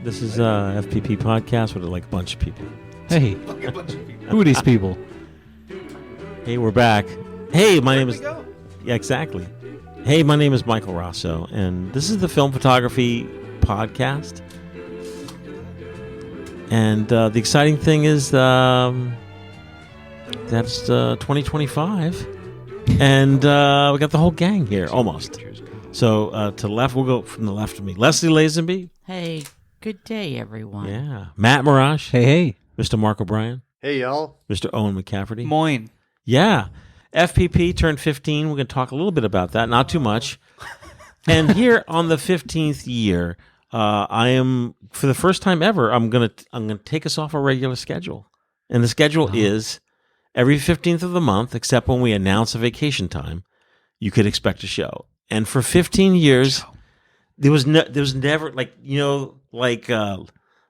This is FPP podcast with like a bunch of people. Hey, Like a bunch of people. who are these people? Hey, we're back. Hey, my name is... Go. Yeah, exactly. Hey, my name is Michael Rosso, and this is the Film Photography Podcast. And the exciting thing is that's 2025, and we got the whole gang here, almost. So to the left, we'll go from the left to me. Leslie Lazenby. Hey, good day, everyone. Yeah. Matt Mirage. Hey. Mr. Mark O'Brien. Hey, y'all. Mr. Owen McCafferty. Moyne. Yeah. FPP turned 15. We're going to talk a little bit about that, not too much. And here on the 15th year, I am, for the first time ever, I'm going to take us off our regular schedule. And the schedule is every 15th of the month, except when we announce a vacation time, you could expect a show. And for 15 years, there was never, like, you know, like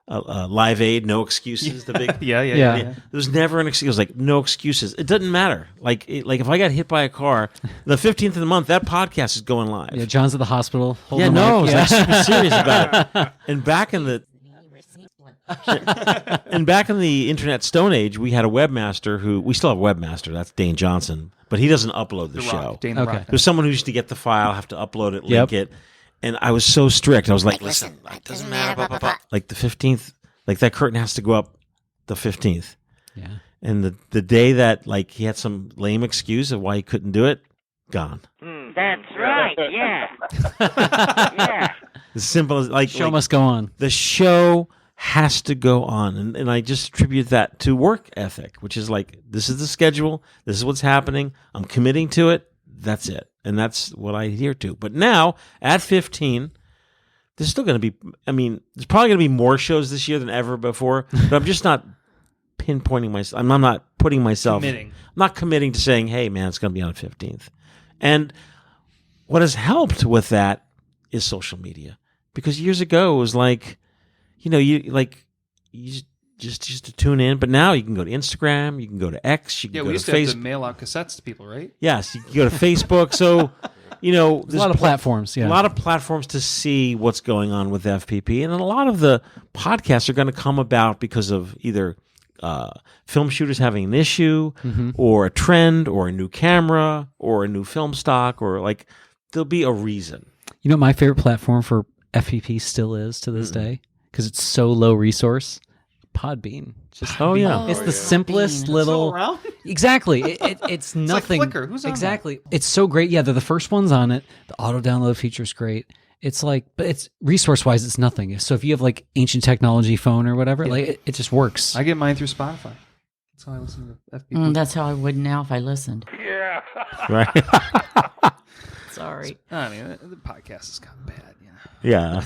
Live Aid, no excuses. The big Yeah. There was never an excuse. It was like no excuses. It doesn't matter. Like if I got hit by a car, the 15th of the month, that podcast is going live. Yeah, John's at the hospital. Yeah, holding no, I the was mic. like super serious about it. And back in the internet stone age, we had a webmaster who we still have a webmaster. That's Dane Johnson, but he doesn't upload the show. Dane the Okay. Rock. There's someone who used to get the file, have to upload it, link it, and I was so strict. I was like, listen, it doesn't matter. Blah, blah, blah. Like the 15th, like that curtain has to go up the 15th. Yeah. And the day that like he had some lame excuse of why he couldn't do it, gone. That's right, yeah. Yeah. As simple as like Show must go on. the show has to go on, and I just attribute that to work ethic, which is like this is the schedule, this is what's happening, I'm committing to it, that's it, and that's what I adhere to. But now at 15, there's still going to be, I mean, there's probably going to be more shows this year than ever before, but I'm just not pinpointing myself. I'm not putting myself. Committing. I'm not committing to saying, hey, man, it's going to be on the 15th. And what has helped with that is social media. Because years ago, it was like, you know, you just to tune in. But now you can go to Instagram, you can go to X, you can Yeah, go we to used to have to Facebook. mail out cassettes to people, right? Yes, you can go to Facebook. So, you know, There's a lot of platforms. Yeah. a lot of platforms to see what's going on with FPP, and a lot of the podcasts are going to come about because of either film shooters having an issue, or a trend, or a new camera, or a new film stock, or like there'll be a reason. You know what my favorite platform for FPP still is to this day? Because it's so low resource. Podbean. Just Oh, yeah. It's the simplest little. Still around? Exactly. It's nothing. like Flickr. Who's on exactly. It's so great. Yeah, they're the first ones on it. The auto download feature is great. It's like, but it's resource wise, it's nothing. So if you have like ancient technology phone or whatever, like it just works. I get mine through Spotify. That's how I listen to FPP. That's how I would now if I listened. Right? Sorry. I mean, the podcast has gotten bad, you know. Yeah.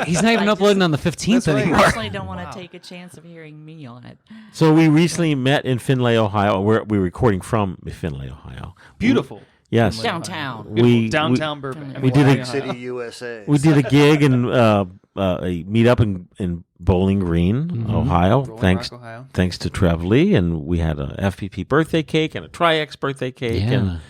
He's not even uploading on the 15th right. anymore. I personally don't want to take a chance of hearing me on it. So we recently met in Findlay, Ohio. We're recording from Findlay, Ohio. Beautiful. Yes. Downtown. We- Downtown Burbank. we did Atlantic a- City, USA. We did a gig in a meetup in Bowling Green, Ohio. Rolling Thanks Rock, Ohio. thanks to Trev Lee, and we had a FPP birthday cake and a Tri-X birthday cake, Yeah. and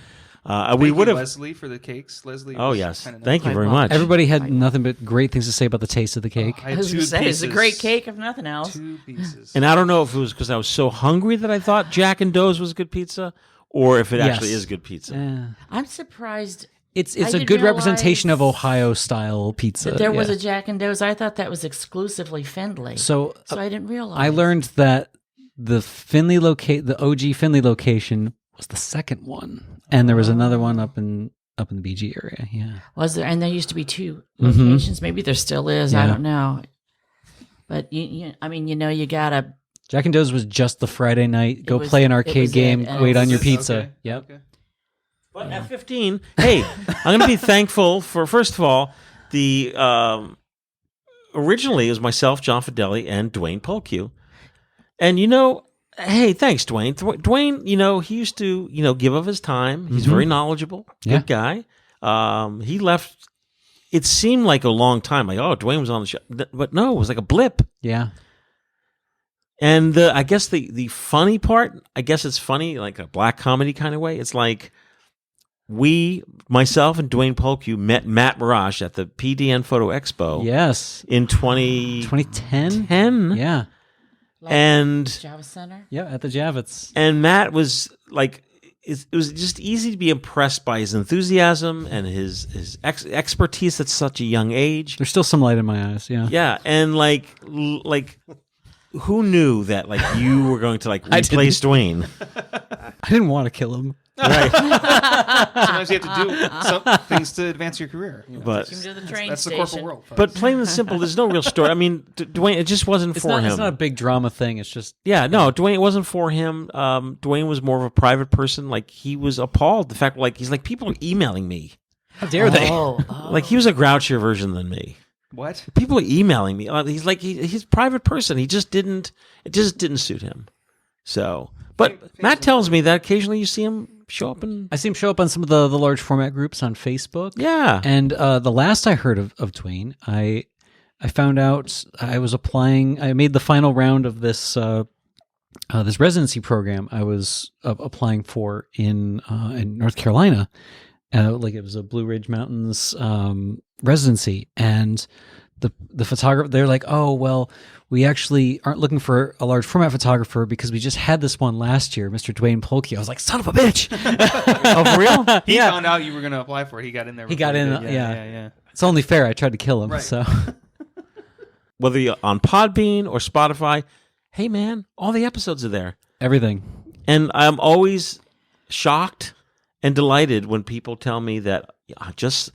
we Thank would you, have. Leslie, for the cakes. Leslie. Oh was yes, kinda nice. thank you very much. Everybody had nothing but great things to say about the taste of the cake. I I had was two going to say, it's a pieces. great cake, if nothing else. 2 pieces. And I don't know if it was because I was so hungry that I thought Jack and Doe's was good pizza, or if it actually Yes. is good pizza. Yeah. I'm surprised It's I a didn't good representation of realize Ohio style pizza. that there was yeah. a Jack and Doe's. I thought that was exclusively Findlay. So I didn't realize. I learned that the the OG Findlay location was the second one, and there was another one up in the BG area. Yeah, Was there? And there used to be 2 locations. Maybe there still is. I Yeah. don't know. But I mean, you gotta. Jack and Doe's was just the Friday night. Go was- play an it arcade was it, game, and wait on it's- your pizza. Okay. Yep. Okay. But at 15, hey, I'm going to be thankful for, first of all, the originally it was myself, John Fideli, and Dwayne Polque. And, hey, thanks, Dwayne. Dwayne, he used to, give of his time. He's very knowledgeable, good guy. He left, it seemed like a long time, like, oh, Dwayne was on the show. But no, it was like a blip. Yeah. And I guess the funny part, I guess it's funny, like a black comedy kind of way. It's like, myself and Dwayne Polku met Matt Marash at the PDN Photo Expo Yes. in 2010. 2010? Yeah. And Java Center. Yeah, at the Javits. And Matt was like, it was just easy to be impressed by his enthusiasm and his expertise at such a young age. There's still some light in my eyes, yeah. Yeah, and like who knew that like you were going to like replace Dwayne? I didn't want to kill him. Sometimes you have to do some things to advance your career. You know? But Take him to the train That's the station. corporate world. Folks. but plain and simple, there's no real story. I mean, Dwayne, it just wasn't for him. It's not a big drama thing. It's just Yeah, no, Dwayne, it wasn't for him. Dwayne was more of a private person. Like he was appalled. The fact, like he's like, people are emailing me. how dare they? Oh. Like he was a grouchier version than me. What? People are emailing me. He's like he's a private person. It just didn't suit him. So, but Matt tells me that occasionally you see him show up and I see him show up on some of the large format groups on Facebook. yeah. And the last I heard of Dwayne, I found out I was applying. I made the final round of this this residency program I was applying for in North Carolina. Like it was a Blue Ridge Mountains residency, and the photographer, they're like, oh well, we actually aren't looking for a large format photographer because we just had this one last year, Mr. Dwayne Polky. I was like, son of a bitch. Oh, for real? He found out you were going to apply for it. He got in there. He got before in, you did. yeah. It's only fair. I tried to kill him. Right. So Whether you're on Podbean or Spotify, hey man, all the episodes are there. everything. And I'm always shocked and delighted when people tell me that I just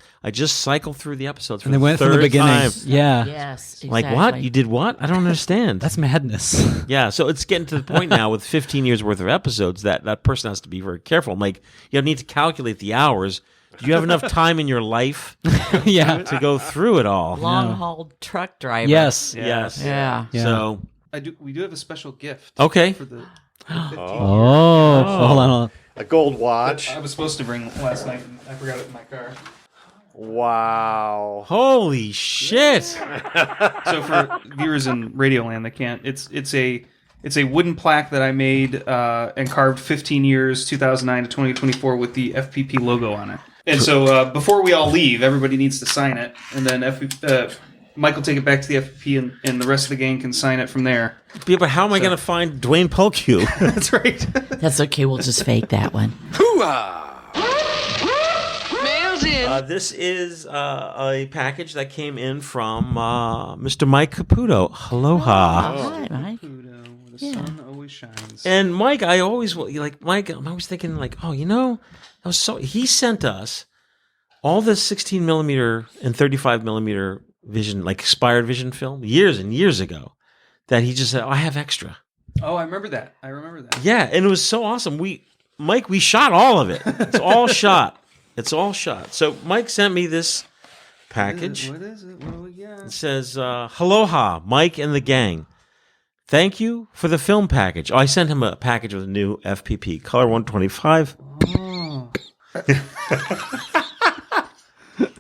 cycled through the episodes for And they the went from the third beginning. time. Yeah. Yes, exactly. Like what? You did what? I don't understand. That's madness. Yeah, so it's getting to the point now with 15 years worth of episodes that person has to be very careful. I'm like, you need to calculate the hours. Do you have enough time in your life Yeah. to go through it all? Long haul truck driver. Yes. Yes. Yeah. Yeah. So We do have a special gift. Okay. For the Oh, hold on. A gold watch. I was supposed to bring last night, and I forgot it in my car. Wow. holy shit! So for viewers in Radioland, they can't. It's a wooden plaque that I made and carved 15 years, 2009 to 2024, with the FPP logo on it. And so before we all leave, everybody needs to sign it, and then Mike will take it back to the FPP, and the rest of the gang can sign it from there. Yeah, but how am I going to find Dwayne Polku? That's right. That's okay. We'll just fake that one. This is a package that came in from Mr. Mike Caputo. Aloha. Hi, Mike. Pluto, where the sun always shines. And Mike, I'm always thinking like, oh, that was so. He sent us all this 16 millimeter and 35 millimeter vision, like expired vision film, years and years ago. That he just said, oh, I have extra. Oh, I remember that. Yeah, and it was so awesome. We shot all of it. It's all shot. It's all shot. So Mike sent me this package. What is it? What do we get? It says, Aloha, Mike and the gang. Thank you for the film package. Oh, I sent him a package with a new FPP, color 125. Oh.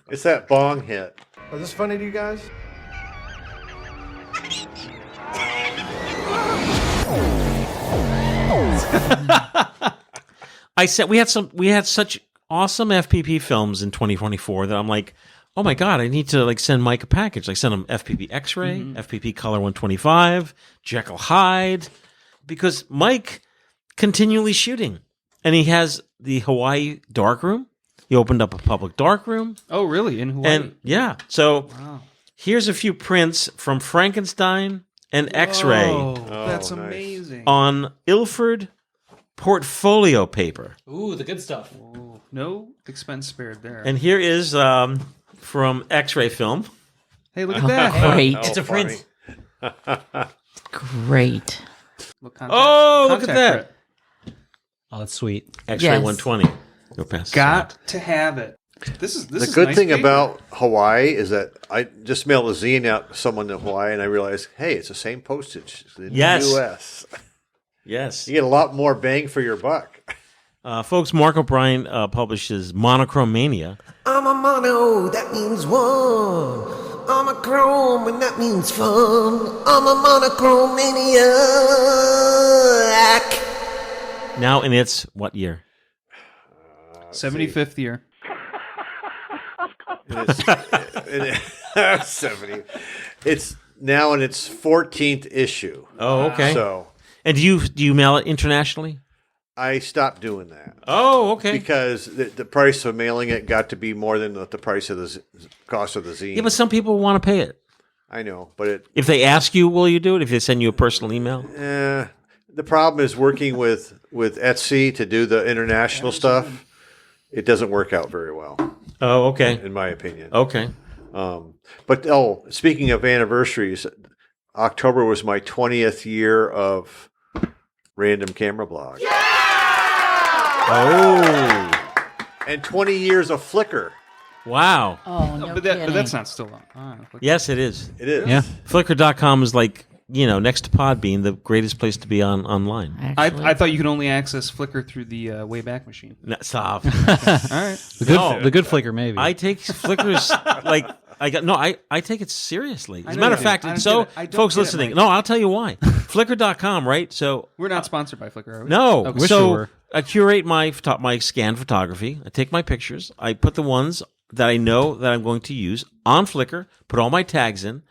It's that bong hit. Is this funny to you guys? I said we had such awesome FPP films in 2024 that I'm like, oh my God, I need to like send Mike a package. Like send him FPP X-ray, FPP color 125, Jekyll Hyde, because Mike continually shooting, and he has the Hawaii darkroom. He opened up a public darkroom. Oh, really? In Hawaii? And yeah, so here's a few prints from Frankenstein and X-ray Oh, that's nice. amazing. on Ilford portfolio paper. Ooh, the good stuff. Oh, no expense spared there. And here is from X-ray film. hey, look at that. Great. It's a print. Great. Look, contact- Oh, look at contact that. Oh, that's sweet. X-ray Yes. 120. Go past. Got to have it. This is The is good nice thing paper. about Hawaii is that I just mailed a zine out to someone in Hawaii, and I realized, hey, it's the same postage in Yes. the U.S. Yes. You get a lot more bang for your buck. Folks, Mark O'Brien publishes Monochrome Mania. I'm a mono, that means one. I'm a chrome, and that means fun. I'm a monochrome maniac. Now in its what year? 75th year. It's 70. It's now in its 14th issue. Oh, okay. So And do you mail it internationally? I stopped doing that Oh, okay. because the price of mailing it got to be more than the price of the cost of the zine. Yeah, but some people want to pay it. I know, but If they ask you, will you do it? If they send you a personal email? the problem is working with Etsy to do the international stuff. It doesn't work out very well, Oh, okay. in my opinion. Okay. But speaking of anniversaries, October was my 20th year of Random Camera Blog. Oh, And 20 years of Flickr. wow. Oh, no But kidding. that's not still on. Yes, it is. It is. Yeah. Flickr.com is like, next to Podbean, the greatest place to be online. Actually. I thought you could only access Flickr through the Wayback Machine. No, stop. All right. The good Flickr, maybe. I take Flickr's like I take it seriously. As a know matter you of do. fact, I don't so get it. I don't folks get it, listening, Mike. no, I'll tell you why. Flickr.com, right? So We're not sponsored by Flickr, are we? no, Wish we so were. I curate my scanned photography. I take my pictures. I put the ones that I know that I'm going to use on Flickr. Put all my tags in,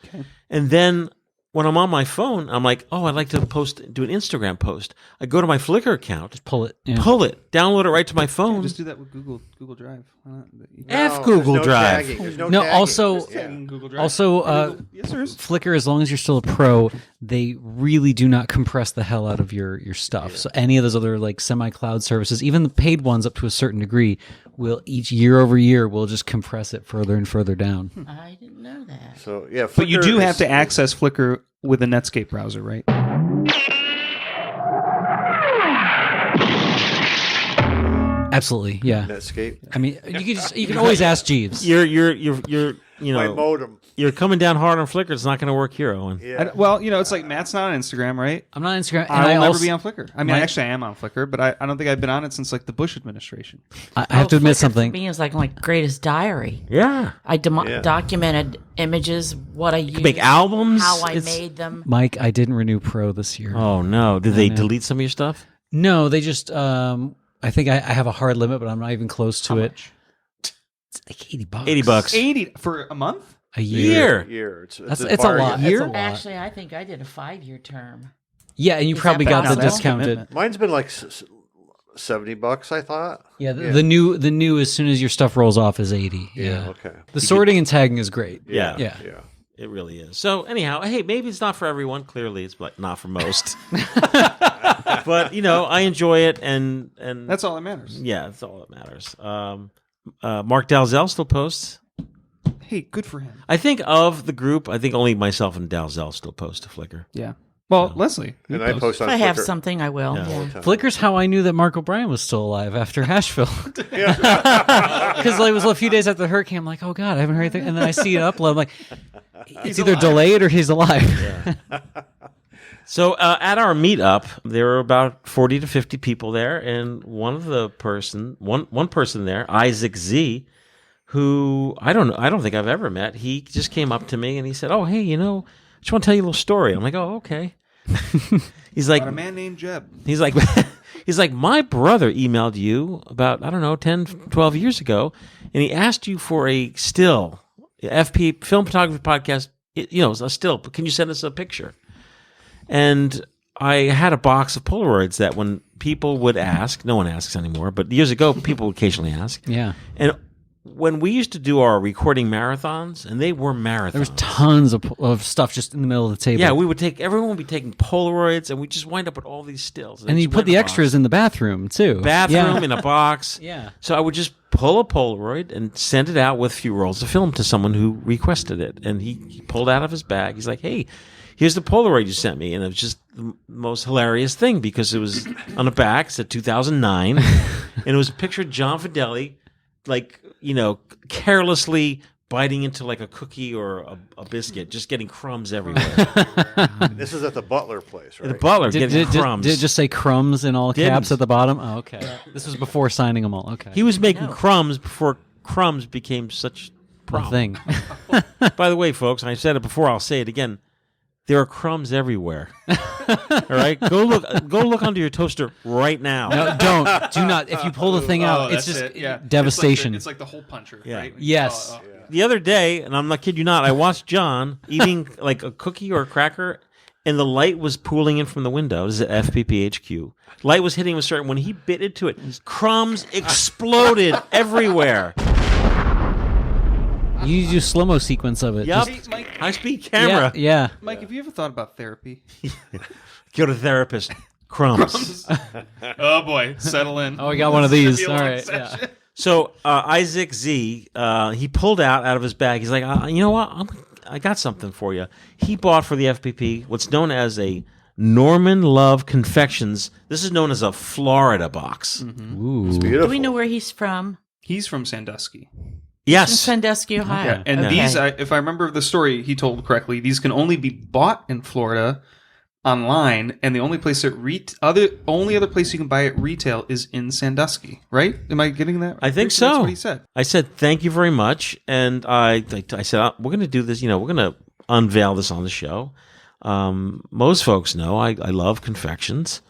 and then when I'm on my phone, I'm like, oh, I'd like to do an Instagram post. I go to my Flickr account, Pull it. Yeah. pull it, download it right to my phone. Just do that with Google Drive. Why not? F No, Google there's no Drive. tagging. There's no No, tagging. also- Just tagging. Google Drive. Also, yes, there is. Flickr, as long as you're still a pro, they really do not compress the hell out of your stuff. So any of those other like semi-cloud services, even the paid ones up to a certain degree, will each year over year will just compress it further and further down. I didn't know that. So yeah, But you Flickr do is- have to access Flickr with a Netscape browser, right? Absolutely, yeah. Netscape. I mean, you can always ask Jeeves. You're My modem. you're coming down hard on Flickr. It's not going to work here, Owen. Yeah. Well, it's like Matt's not on Instagram, right? I'm not on Instagram, and I will never also, be on Flickr. I mean, actually, I am on Flickr, but I don't think I've been on it since like the Bush administration. I have to admit Flickr something. For me, is like greatest diary. Yeah. I Yeah. documented images, what I used, Make albums. how I It's- made them. Mike, I didn't renew Pro this year. Oh no! Did they delete some of your stuff? No, they just. I think I have a hard limit, but I'm not even close to it. It's like $80. $80. 80 for a month? a year. Year. It's It's a a bargain. lot. Year? It's a lot. Actually, I think I did a 5-year term. Yeah, and you Is probably that got the possible? discounted. Mine's been like $70, I thought. Yeah, the new as soon as your stuff rolls off is 80. Yeah. Okay. The sorting and tagging is great. Yeah. Yeah. Yeah. It really is. So anyhow, hey, maybe it's not for everyone. Clearly, it's like not for most. But I enjoy it, and That's all that matters. yeah, that's all that matters. Mark Dalzell still posts. Hey, good for him. I think of the group, I think only myself and Dalzell still post to Flickr. Yeah. Well, Leslie. you And I post on If I have Flickr something, I will. Yeah. Yeah. Flickr's how I knew that Mark O'Brien was still alive after Asheville. Because it was a few days after the hurricane. I'm like, oh God, I haven't heard anything. And then I see it upload. I'm like, it's either delayed or he's alive. So at our meetup, there were about 40 to 50 people there, and one person there, Isaac Z, who I don't think I've ever met. He just came up to me and he said, "Oh, hey, I just want to tell you a little story." I'm like, "Oh, okay." He's like, About a man named Jeb. he's like, my brother emailed you about 10, 12 years ago, and he asked you for a still, FP film photography podcast. A still. Can you send us a picture? And I had a box of Polaroids that when people would ask, no one asks anymore, but years ago, people would occasionally ask. Yeah. And when we used to do our recording marathons, and they were marathons. There was tons of stuff just in the middle of the table. Yeah, everyone would be taking Polaroids, and we just wind up with all these stills. and you put the extras in the bathroom too. bathroom in a box. Yeah. So I would just pull a Polaroid and send it out with a few rolls of film to someone who requested it. And he pulled out of his bag. He's like, "Hey, here's the Polaroid you sent me." And it was just the most hilarious thing because it was on the back, it said 2009. And it was a picture of John Fideli, carelessly biting into like a cookie or a biscuit, just getting crumbs everywhere. This is at the Butler place, right? The butler Did getting crumbs. it just say crumbs in all Didn't. caps at the bottom? Oh, okay. This was before signing them all. Okay. He was making crumbs before crumbs became such a the problem. thing. By the way, folks, I said it before, I'll say it again. There are crumbs everywhere. All right, go look under your toaster right now. No, do not. If you pull the thing out, it's just devastation. It's like the hole puncher, Yeah. right? Yes. The other day, and I'm not kidding you not, I watched John eating like a cookie or a cracker, and the light was pooling in from the window. This is at FPPHQ. Light was hitting him a certain. When he bit into it, crumbs exploded everywhere. You do slow-mo sequence of it. Yep. Hey, Mike, High speed camera. Yeah. Mike, have you ever thought about therapy? Go to therapist. Crumbs. Oh boy, settle in. Oh, we got one of these. It's All gonna be a long right. Yeah. session. So Isaac Z, he pulled out of his bag. He's like, you know what? I got something for you. He bought for the FPP what's known as a Norman Love Confections. This is known as a Florida box. Ooh. It's beautiful. Do we know where he's from? He's from Sandusky. Yes. In Sandusky, Ohio. Yeah, and Okay. these, if I remember the story he told correctly, these can only be bought in Florida online, and the only place only other place you can buy at retail is in Sandusky. Right? Am I getting that? I think That's so. what he said. I said, thank you very much. And I said, we're going to do this. We're going to unveil this on the show. Most folks know I love confections.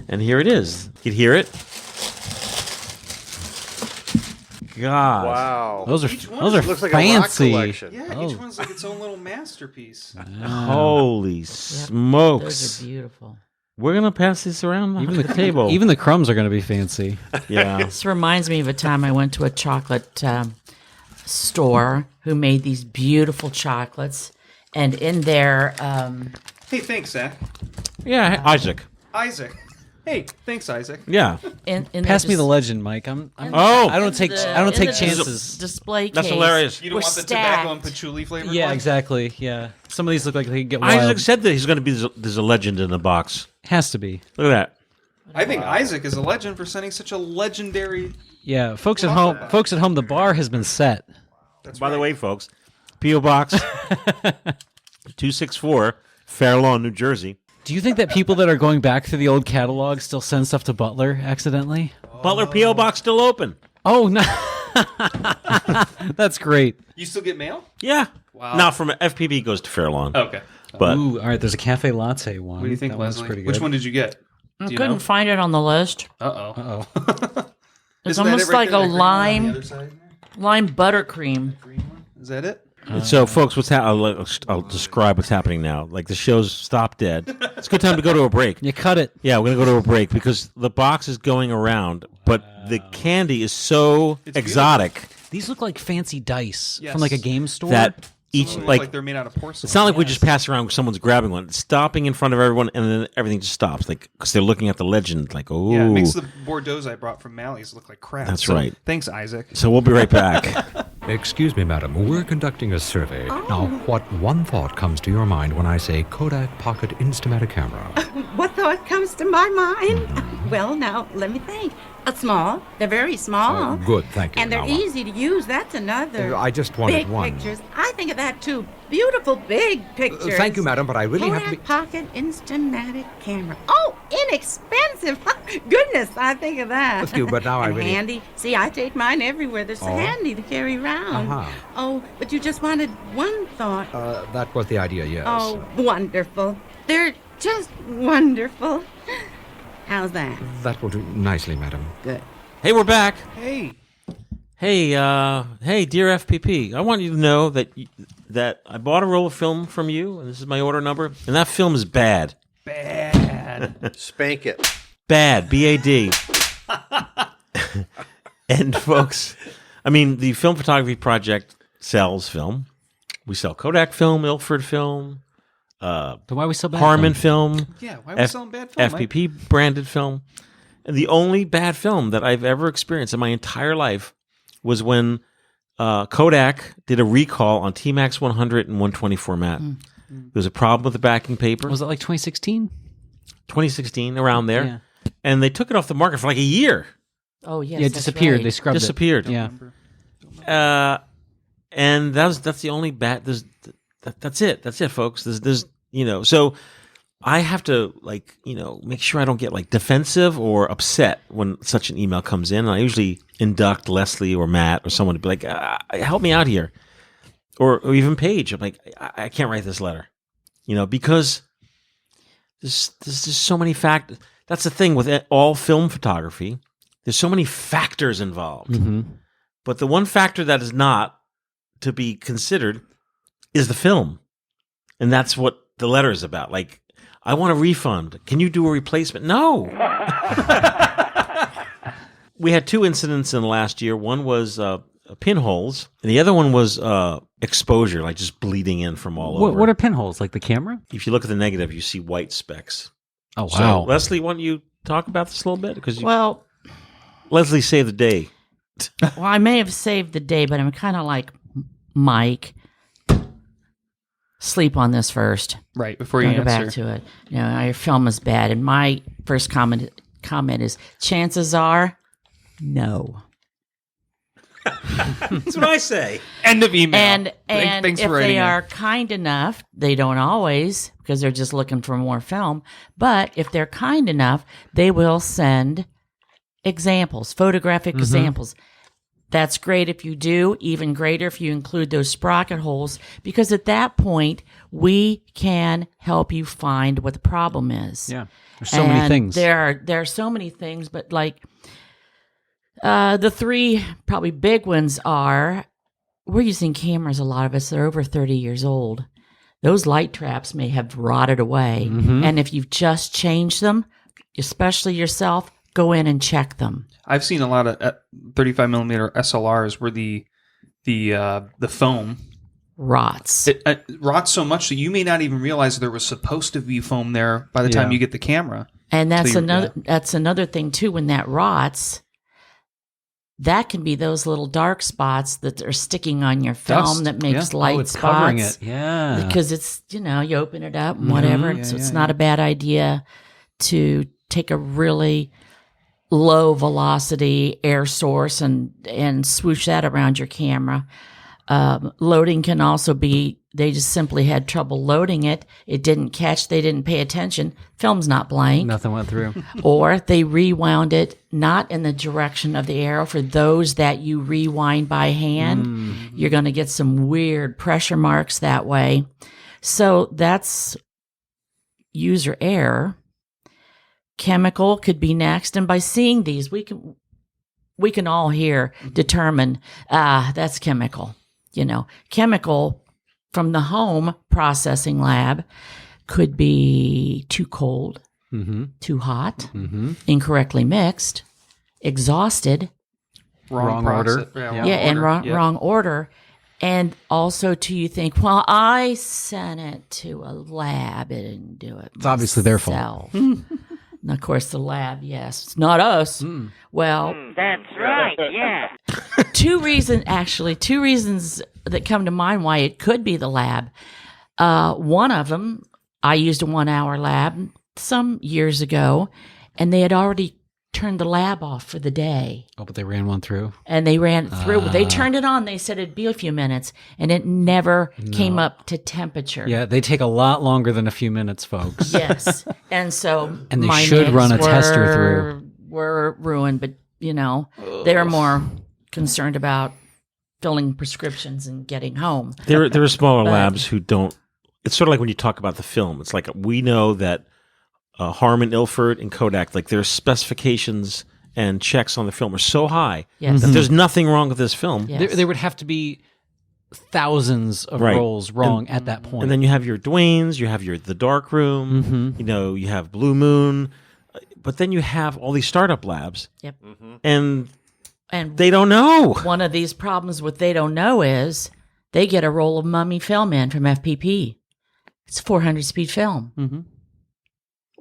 And here it is. You can hear it. God. Wow. Those Each one are Looks like a rock fancy. collection. Yeah, Oh. each one's like its own little masterpiece. Holy smokes. Those are beautiful. We're going to pass this around the table. Even the crumbs are going to be fancy. yeah. This reminds me of a time I went to a chocolate store who made these beautiful chocolates. And in there, Hey, thanks, Zach. Yeah, Isaac. Isaac. Hey, thanks, Isaac. Yeah. in Pass their me the legend, Mike. I'm Oh. I don't take in the chances. Display case. That's hilarious. You don't were want the tobacco and stacked. patchouli flavored Yeah, one? exactly. Yeah. Some of these look like they could get wild. Isaac said that he's going to be there's a legend in the box. Has to be. Look at that. I think Isaac is a legend for sending such a legendary... Yeah, folks at home. Folks at home. The bar has been set. By the way, folks, P.O. Box 264, Fair Lawn, New Jersey. Do you think that people that are going back through the old catalog still send stuff to Butler accidentally? Butler P.O. Box still open. Oh no, that's great. You still get mail? Yeah. Wow. Now from FPB goes to Fair Lawn. Okay. But Ooh, all right. There's a cafe latte one. What do you think, that one's Leslie? pretty good. Which one did you get? I Do you couldn't know? find it on the list. Uh-oh. It's almost like a lime buttercream. Is that it? so, folks, I'll describe what's happening now. Like the show's stopped dead. It's a good time to go to a break. You cut it. Yeah, we're going to go to a break because the box is going around, but the candy is so exotic These look like fancy dice Yes. from like a game store. that each, Some of them look like, like they're made out of porcelain. it's not like we just pass around when someone's grabbing one. It's stopping in front of everyone, and then everything just stops, like because they're looking at the legend, like, oh. Yeah, it makes the Bordeaux I brought from Mally's look like crap. That's So, right. Thanks, Isaac. So we'll be right back. Excuse me, madam. We're conducting a survey. Now, what one thought comes to your mind when I say Kodak Pocket Instamatic Camera? What thought comes to my mind? Well, now, let me think. Small. They're very small. Good, thank you. And they're Now, easy to use. That's another. I just wanted big one. pictures. I think of that, too. Beautiful big pictures. Thank you, madam, but I really Kodak have to be... Pocket Instamatic Camera. Oh, inexpensive. Goodness, I think of that. Thank you, but now I And really- handy. See, I take mine everywhere. They're so Oh. handy to carry around. Uh-huh. Oh, but you just wanted one thought. That was the idea, yes. Oh, wonderful. They're just wonderful. How's that? That will do nicely, madam. Good. Hey, we're back. Hey. Hey, dear FPP, I want you to know that I bought a roll of film from you, and this is my order number, and that film is bad. Bad. Spank it. Bad, B-A-D. And folks, I mean, the film photography project sells film. We sell Kodak film, Ilford film, Then why we so bad? Harman film, Yeah, why are we selling bad film, Mike? FPP branded film. And the only bad film that I've ever experienced in my entire life was when Kodak did a recall on T-Max 100 and 120 format. There was a problem with the backing paper. Was it like 2016? 2016, around there. Yeah. And they took it off the market for like a year. Oh yes, Yeah, it that's disappeared. right. They scrubbed Disappeared. it. Yeah. And that's the only bad. That's it. That's it, folks. There's so I have to make sure I don't get like defensive or upset when such an email comes in. And I usually induct Leslie or Matt or someone to be like, help me out here, or even Paige. I'm like, I can't write this letter. because there's just so many factors. That's the thing with all film photography. There's so many factors involved. Mm-hmm. But the one factor that is not to be considered is the film. And that's what the letter is about. Like, I want a refund. Can you do a replacement? No. We had 2 incidents in the last year. One was pinholes, and the other one was exposure, like just bleeding in from all over. What are pinholes? Like the camera? If you look at the negative, you see white specks. Oh, So, wow. Leslie, why don't you talk about this a little bit? Because Well, Leslie saved the day. I may have saved the day, but I'm kind of like Mike. Sleep on this first. Right, before you Don't go answer. back to it. Your film is bad. And my first comment is, chances are, no. That's what I say. End of email. And Thanks if for writing they in. are kind enough, they don't always, because they're just looking for more film. But if they're kind enough, they will send examples, photographic examples. That's great if you do, even greater if you include those sprocket holes, because at that point, we can help you find what the problem is. Yeah. There's so many things. There are so many things, but like the 3 probably big ones are, we're using cameras, a lot of us are over 30 years old. Those light traps may have rotted away. And if you've just changed them, especially yourself, go in and check them. I've seen a lot of 35 millimeter SLRs where the foam Rots. it rots so much that you may not even realize there was supposed to be foam there by the time Yeah. you get the camera. And that's So you're- another thing too. When that rots, that can be those little dark spots that are sticking on your film Dust, that makes yeah. light it's spots. covering it. Yeah. Because it's, you open it up and whatever. Yeah, So it's yeah, not a bad idea to take a really low velocity air source and swoosh that around your camera. Loading can also be, they just simply had trouble loading it. It didn't catch, they didn't pay attention. Film's not blank. Nothing went through. Or they rewound it not in the direction of the arrow. For those that you rewind by hand, you're going to get some weird pressure marks that way. So that's user error. Chemical could be next. And by seeing these, we can all here determine, that's chemical. Chemical from the home processing lab could be too cold, too hot, incorrectly mixed, exhausted, Wrong process- order. Yeah, wrong order. And also, too, you think, well, I sent it to a lab. It didn't do it. It's obviously their fault. myself." And of course, the lab, yes, it's not us. Well, That's right, yeah. two reasons that come to mind why it could be the lab. One of them, I used a 1-hour lab some years ago, and they had already turned the lab off for the day. Oh, but they ran one through. And they ran it through. They turned it on. They said it'd be a few minutes, and it never came up to temperature. Yeah, they take a lot longer than a few minutes, folks. Yes. And so And they my should run a eggs tester through. were ruined, but they're more concerned about filling prescriptions and getting home. There are smaller labs who don't. It's sort of like when you talk about the film. It's like we know that Harman, Ilford, and Kodak, like their specifications and checks on the film are so high Yes. that there's nothing wrong with this film. Yes. There would have to be thousands of Right. rolls wrong at that point. And then you have your Dwayne's, you have the dark room, you have Blue Moon, but then you have all these startup labs, Yep. and And they don't know. one of these problems with they don't know is they get a roll of mummy film in from FPP. It's 400 speed film.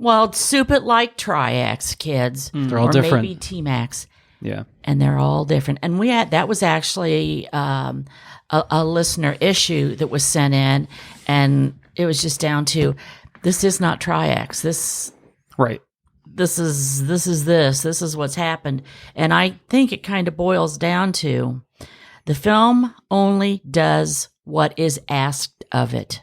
Well, soup it like Tri-X, kids. They're all or different. maybe T-Max. Yeah. And they're all different. And that was actually a listener issue that was sent in, and it was just down to, this is not Tri-X. Right. This is what's happened. And I think it kind of boils down to the film only does what is asked of it.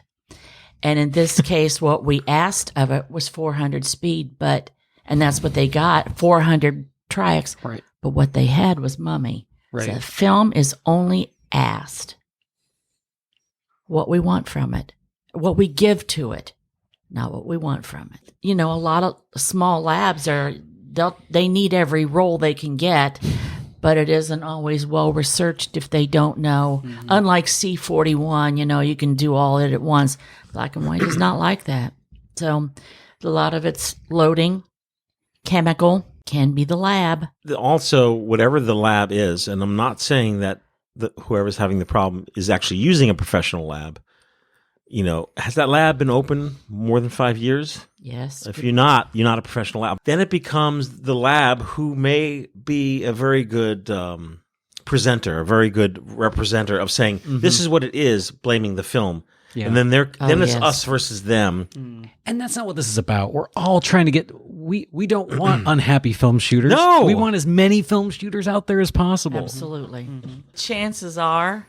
And in this case, what we asked of it was 400 speed, and that's what they got, 400 Tri-X. Right. But what they had was mummy. Right. So the film is only asked what we want from it. what we give to it, not what we want from it. You know, a lot of small labs they need every roll they can get, but it isn't always well researched if they don't know. Unlike C41, you know, you can do all it at once. Black and white is not like that. So a lot of it's loading, chemical, can be the lab. Also, whatever the lab is, and I'm not saying that whoever's having the problem is actually using a professional lab. You know, has that lab been open more than 5 years? Yes. If you're not a professional lab. Then it becomes the lab who may be a very good presenter, a very good representer of saying, this is what it is, blaming the film. Yeah. And then it's yes. us versus them. And that's not what this is about. We're all trying to get. We don't want unhappy film shooters. No, we want as many film shooters out there as possible. Absolutely. Chances are,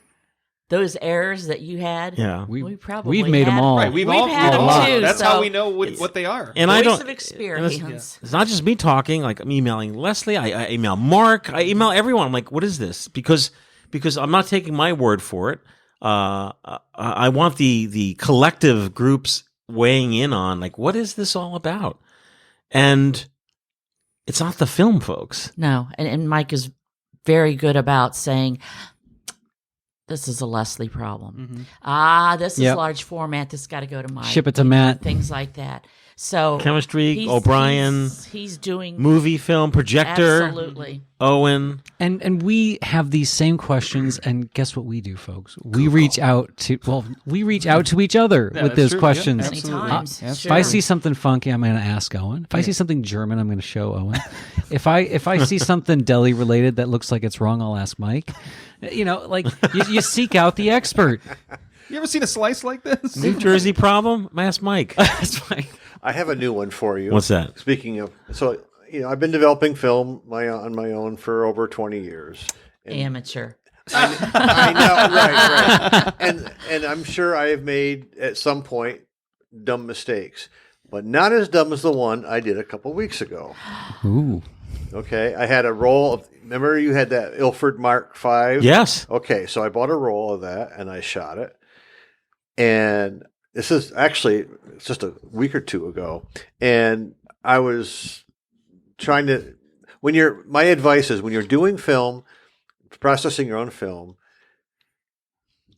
those errors that you had, Yeah. we probably we've made them had. all. Right, we've We've all had made them them too, That's so how we know what they are. And Voice I don't. of experience. It's not just me talking. Like I'm emailing Leslie. I email Mark. I email everyone. I'm like, what is this? Because I'm not taking my word for it. I want the collective groups weighing in on like, what is this all about? And it's not the film, folks. No, and Mike is very good about saying, this is a Leslie problem. This is Yep. large format. This got to go to Mike. Ship it to Matt. Things like that. So Chemistry, O'Brien, he's doing movie, film, projector, absolutely. Owen. And we have these same questions, and guess what we do, folks? We reach out to each other Yeah, with that's those true. questions. Yep, Many absolutely. times. Yeah. If I see something funky, I'm going to ask Owen. If I see something German, I'm going to show Owen. If I see something deli related that looks like it's wrong, I'll ask Mike. You know, like you seek out the expert. You ever seen a slice like this? New Jersey problem? Ask Mike. That's Mike. I have a new one for you. What's that? Speaking of, so I've been developing film on my own for over 20 years. Amateur. I know, right. And I'm sure I have made at some point dumb mistakes, but not as dumb as the one I did a couple weeks ago. Ooh. Okay, I had a roll of. Remember, you had that Ilford Mark V? Yes. Okay, so I bought a roll of that and I shot it. And this is actually it's just a week or two ago, and I was trying to. My advice is when you're doing film, processing your own film,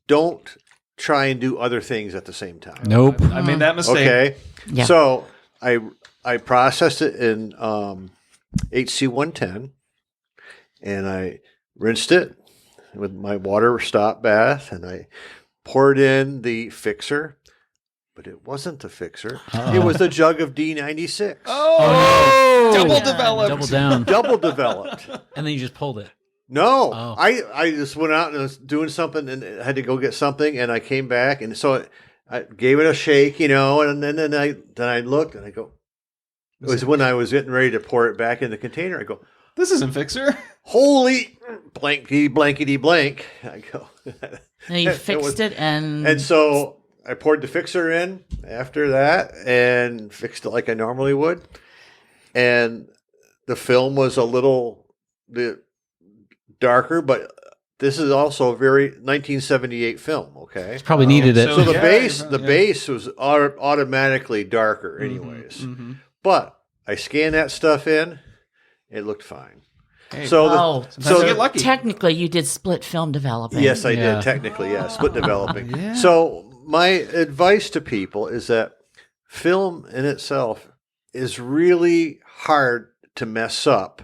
don't try and do other things at the same time. Nope. I made that mistake. Okay, Yeah. so I processed it in HC110, and I rinsed it with my water stop bath, and I poured in the fixer, but it wasn't the fixer. Uh-oh. It was the jug of D96. Oh, double Yeah. developed. Double down. Double developed. And then you just pulled it. No, Oh. I just went out and was doing something and had to go get something, and I came back, and so I gave it a shake, and then I looked and I go. It was when I was getting ready to pour it back in the container. I go, This isn't fixer. holy blankety blank. I go. And you fixed it and And so I poured the fixer in after that and fixed it like I normally would. And the film was a little bit darker, but this is also a very 1978 film, okay? Probably needed it. So the Yeah, base was automatically darker anyways. Mm-hmm. But I scanned that stuff in, it looked fine. Hey, oh, sometimes you get lucky. technically you did split film developing. Yes, I Yeah. did. Technically, yes. Split developing. Yeah. So my advice to people is that film in itself is really hard to mess up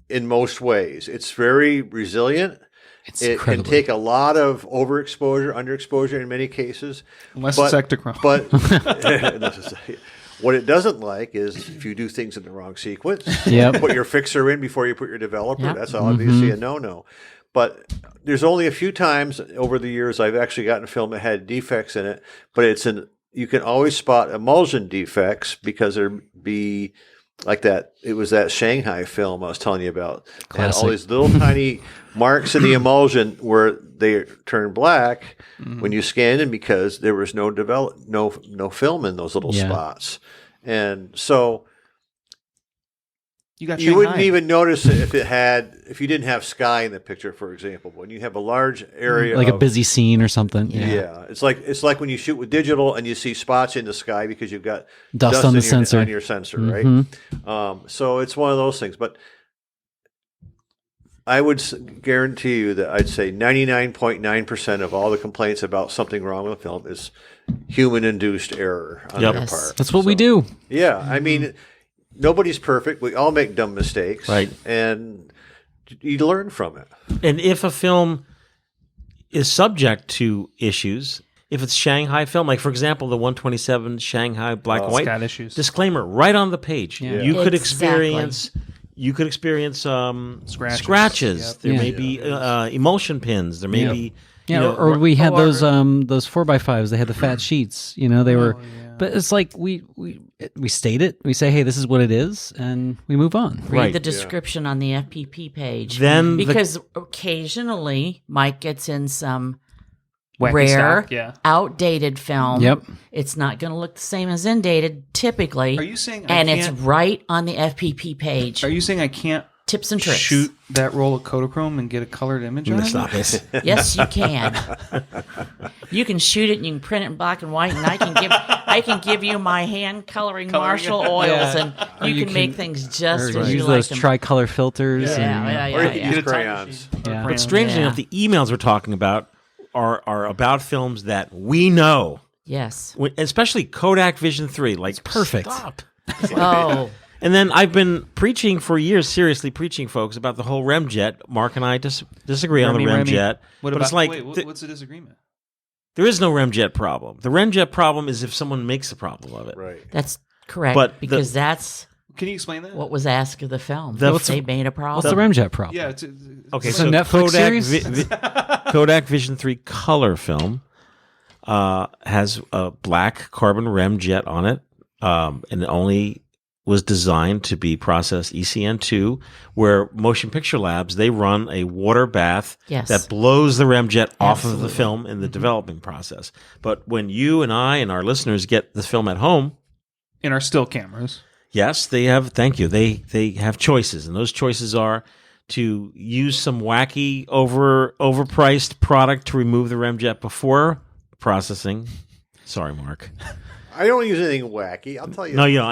in most ways. It's very resilient. It's It can incredibly. take a lot of overexposure, underexposure in many cases. Unless But- it's Ectochrome. But what it doesn't like is if you do things in the wrong sequence. Yep. Put your fixer in before you put your developer. Yep. That's obviously a no-no. But there's only a few times over the years I've actually gotten film that had defects in it. But you can always spot emulsion defects because there'd be like that. It was that Shanghai film I was telling you about. It had all Classic. these little tiny marks in the emulsion where they turn black when you scanned them because there was no film in those little Yeah. spots. And so You got You wouldn't Shanghai. even notice it if you didn't have sky in the picture, for example. When you have a large area, Like a of- busy scene or something. Yeah, it's like when you shoot with digital and you see spots in the sky because you've got Dust on the sensor. on your sensor, Mhm. right? So it's one of those things. But I would guarantee you that I'd say 99.9% of all the complaints about something wrong with film is human-induced error on Yep. their Yes. part. That's what we do. Yeah, I mean, nobody's perfect. We all make dumb mistakes, Right. And you learn from it. And if a film is subject to issues, if it's Shanghai film, like for example, the 127 Shanghai black and It's white, got issues. disclaimer right on the page. Yeah. You could Exactly. experience scratches. Yep. There Yeah. may be emulsion pins. There may Yeah. be Yeah, you know, or we had or- those 4x5s. They had the fat sheets. You know, they were. But it's like we state it. We say, hey, this is what it is, and we move on. Read Right. the description on the FPP page. Then the- because occasionally Mike gets in some Wacky rare, stock, yeah. outdated film. Yep. It's not going to look the same as indated typically. Are you saying I and it's can't- right on the FPP page. Are you saying I can't Tips and tricks. shoot that roll of Kodachrome and get a colored image on it? Stop it. Yes, you can. You can shoot it and you can print it in black and white, and I can give you my hand coloring Marshall oils, and you can make things just Or as you use like those them. tricolor filters. Yeah, and, yeah, Or you yeah, can yeah. use crayons. Yeah. But strangely Yeah. enough, the emails we're talking about are about films that we know, Yes. especially Kodak Vision 3. Like, perfect. Stop. Oh, And then I've been preaching for years, seriously preaching, folks, about the whole remjet. Mark and I disagree on the Remy. remjet. What but about, it's like wait, what's the disagreement? there is no remjet problem. The remjet problem is if someone makes a problem of it. Right. that's correct. But because that's Can you explain that? what was asked of the film. What's They made a problem. What's the Remjet problem? Yeah. Okay, Is this so a Netflix series? Kodak Vision 3 color film has a black carbon remjet on it, and it only was designed to be processed ECN2, where Motion Picture Labs, they run a water bath Yes. that blows the remjet off of the Absolutely. film in the developing process. But when you and I and our listeners get the film at home, In our still cameras. yes, they have. Thank you. They have choices, and those choices are to use some wacky overpriced product to remove the remjet before processing. Sorry, Mark. I don't use anything wacky. I'll tell you. No, you know,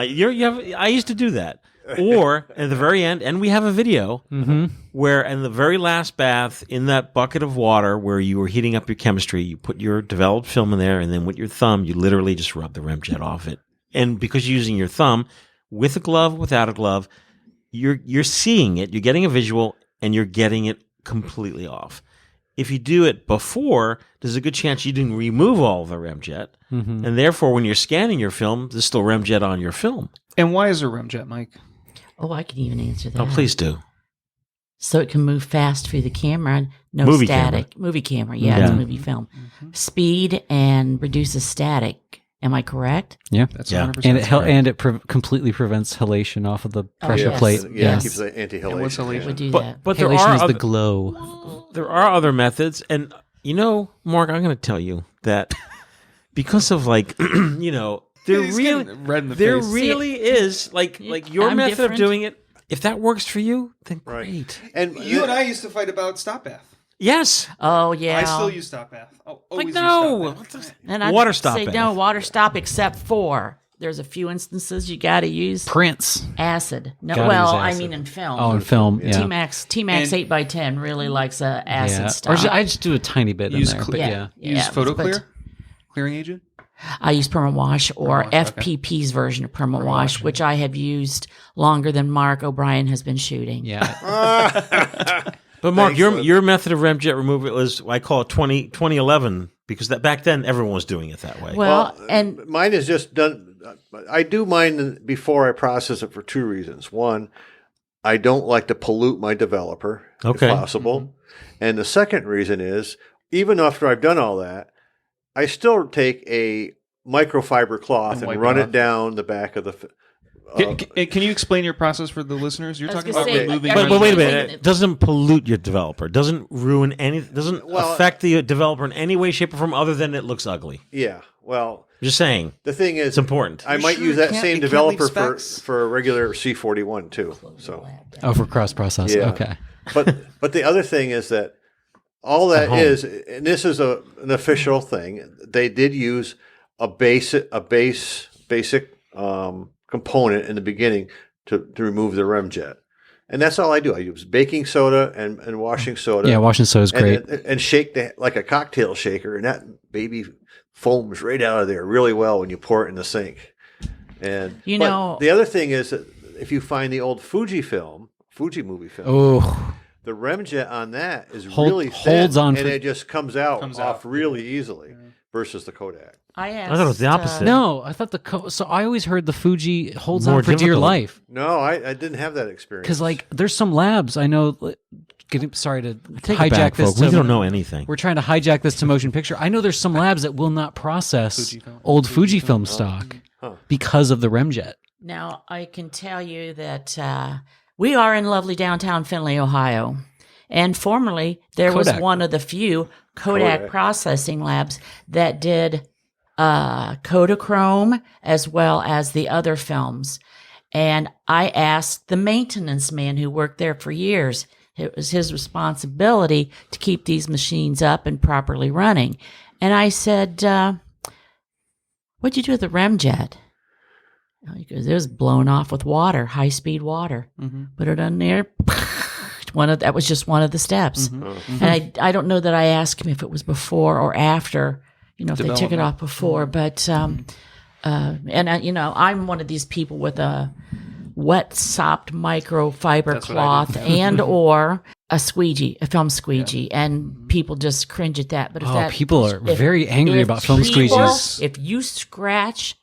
I used to do that. Or at the very end, and we have a video where, in the very last bath, in that bucket of water where you were heating up your chemistry, you put your developed film in there, and then with your thumb, you literally just rub the remjet off it. And because you're using your thumb, with a glove, without a glove, you're seeing it, you're getting a visual, and you're getting it completely off. If you do it before, there's a good chance you didn't remove all of the remjet, and therefore, when you're scanning your film, there's still remjet on your film. And why is there remjet, Mike? Oh, I can even answer that. Oh, please do. So it can move fast through the camera, no Movie static. Movie camera, yeah, it's Yeah. a movie film. Speed and reduces static. Am I correct? Yeah. That's Yeah. 100% And it correct. and it completely prevents halation off of the pressure yes. plate. Yeah, Yes. it keeps the And what's anti-halation. halation? Would do But that. but there Halation are is the other, glow. there are other methods, and Mark, I'm going to tell you that because of like there He's really getting red in the there face. really is like your I'm method different. of doing it. If that works for you, then Right. great. And You and I used to fight about stop bath. Yes. Oh yeah. I still use stop bath. Oh, always use no. stop bath. And I'd Water stop say bath. no water stop except for there's a few instances you got to use Prince. acid. No, Gotta well, use I acid. mean in film. Oh, in film. Yeah. T-Max And- 8x10 really likes acid Yeah. stuff. Or I just do a tiny bit Use in there. cl- But Yeah. yeah. Use photo but clear? Clearing agent? I use Permawash or Permawash, okay. FPP's version of Permawash, which I have used longer than Mark O'Brien has been shooting. Yeah. But Mark, Thanks, your method of remjet removal is I call it 2011 because that back then everyone was doing it that way. Well, and mine is just done. I do mine before I process it for two reasons. One, I don't like to pollute my developer Okay. if possible. And the second reason is, even after I've done all that, I still take a microfiber cloth And and wipe run it it off. down the back of the. Can you explain your process for the listeners? You're I was talking gonna about say, removing. I But, mean, but wait a you're minute. saying It doesn't pollute your developer. Doesn't ruin any. Doesn't Well, affect the developer in any way, shape, or form other than it looks ugly. Yeah. Well, Just saying. the thing is, It's important. I might sure use it that can't- same it can't leave developer specs? for a regular C41 too. So, for cross process. Yeah. Okay. but the other thing is that all that home. is, and this is an official thing. They did use a basic component in the beginning to remove the remjet, and that's all I do. I use baking soda and washing soda. Yeah, washing soda is great. and shake like a cocktail shaker, and that baby foams right out of there really well when you pour it in the sink. And but the other thing is that if you find the old Fuji movie film, Oh, the remjet on that is Hold- really thin, holds on and for- it just comes out out. really easily versus the Kodak. I thought it was the opposite. no, I thought so I always heard the Fuji holds More on for dear difficult. life. No, I didn't have that experience. Because like there's some labs I know. Sorry to Take hijack it back, this. folks. We don't know anything. We're trying to hijack this to motion picture. I know there's some labs that will not process old Fujifilm stock because of the remjet. Now, I can tell you that we are in lovely downtown Findlay, Ohio. And formerly, there Kodak. was one of the few Kodak processing labs that did Kodachrome as well as the other films. And I asked the maintenance man who worked there for years, it was his responsibility to keep these machines up and properly running. And I said, what'd you do with the remjet? He goes, it was blown off with water, high-speed water. Put it on there. That was just one of the steps. And I don't know that I asked him if it was before or after, if they took it off before. But, and I'm one of these people with a wet sopped microfiber cloth and or a film squeegee. And people just cringe at that. But if people are very angry about film squeegees. If you scratch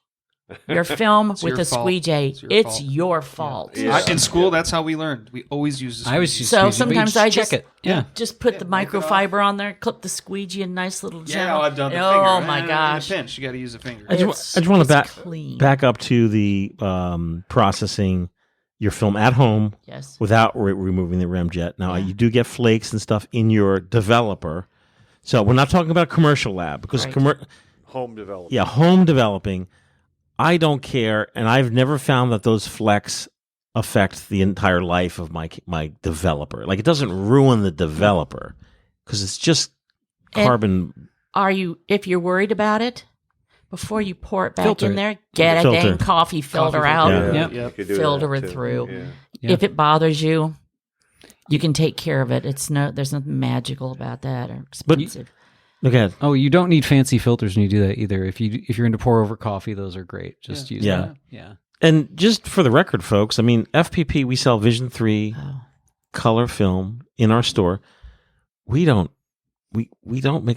your film with a fault. squeegee, it's your fault. Yeah. In school, that's how we learned. We always use. I always use So squeegee, but sometimes you I check it. Yeah. just put the microfiber on there, clip the squeegee, and nice little gel. Yeah, I've done the Oh finger. my gosh! In a pinch, you got to use a finger. I just want to back up to the processing your film at home Yes. without removing the remjet. Now, you do get flakes and stuff in your developer. So we're not talking about a commercial lab because Right. Home development. Yeah, home developing. I don't care, and I've never found that those flecks affect the entire life of my developer. Like, it doesn't ruin the developer because it's just carbon. If you're worried about it, before you pour it back Filter in it. there, get a Filter. dang coffee filter out, Yeah. Yep. You could do filter that, it too. through. Yeah. Yeah. If it bothers you, you can take care of it. There's nothing magical about that or expensive. Look at Oh, you don't need fancy filters when you do that either. If you're into pour over coffee, those are great. Just use Yeah. that. Yeah. And just for the record, folks, I mean, FPP, we sell Vision 3 color film in our store. We don't make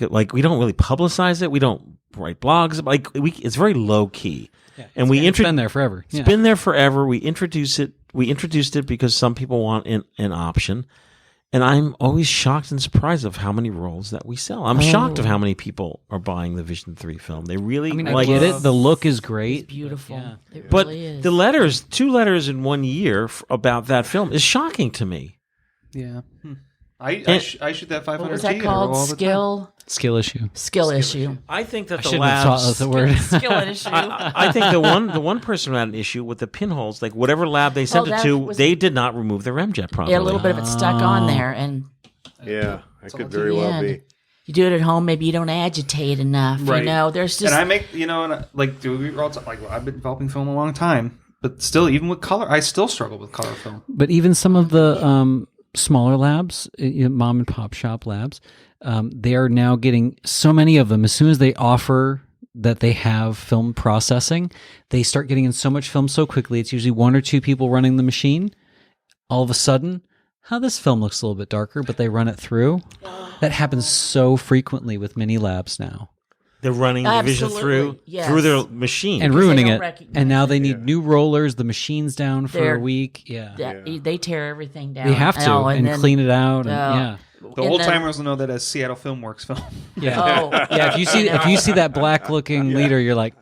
it we don't really publicize it. We don't write blogs. It's very low key. Yeah. And It's been there forever. It's been there forever. We introduced it because some people want an option. And I'm always shocked and surprised of how many rolls that we sell. I'm shocked of how many people are buying the Vision 3 film. They really I get it. The look is great. It's beautiful. Yeah. It But really is. the letters, 2 letters in 1 year about that film is shocking to me. Yeah. I shoot that 500 what was that called? Skill issue. Skill issue. I think that the Shouldn't have taught us labs. the word. Skill issue. I think the one person who had an issue with the pinholes, like whatever lab they sent it that to, was- they did not remove the remjet properly. Yeah, a little bit of it stuck on there, and Yeah, it could all very to the well end. be. you do it at home. Maybe you don't agitate enough. Right. There's just And I make, I've been developing film a long time, but still, even with color, I still struggle with color film. But even some of the smaller labs, mom and pop shop labs, they are now getting so many of them. As soon as they offer that they have film processing, they start getting in so much film so quickly. It's usually 1 or 2 people running the machine. All of a sudden, this film looks a little bit darker, but they run it through. That happens so frequently with many labs now. They're running the Vision Absolutely, yes. through their machine. And Because ruining they it. don't recognize And now they need new rollers. The machine's down for They're- a week. Yeah. they tear everything down. They have to Oh, and then- clean it out. And, Oh. yeah. The And old then- timers will know that as Seattle Film Works film. Yeah. Oh. Yeah. If you see that black looking leader, you're like,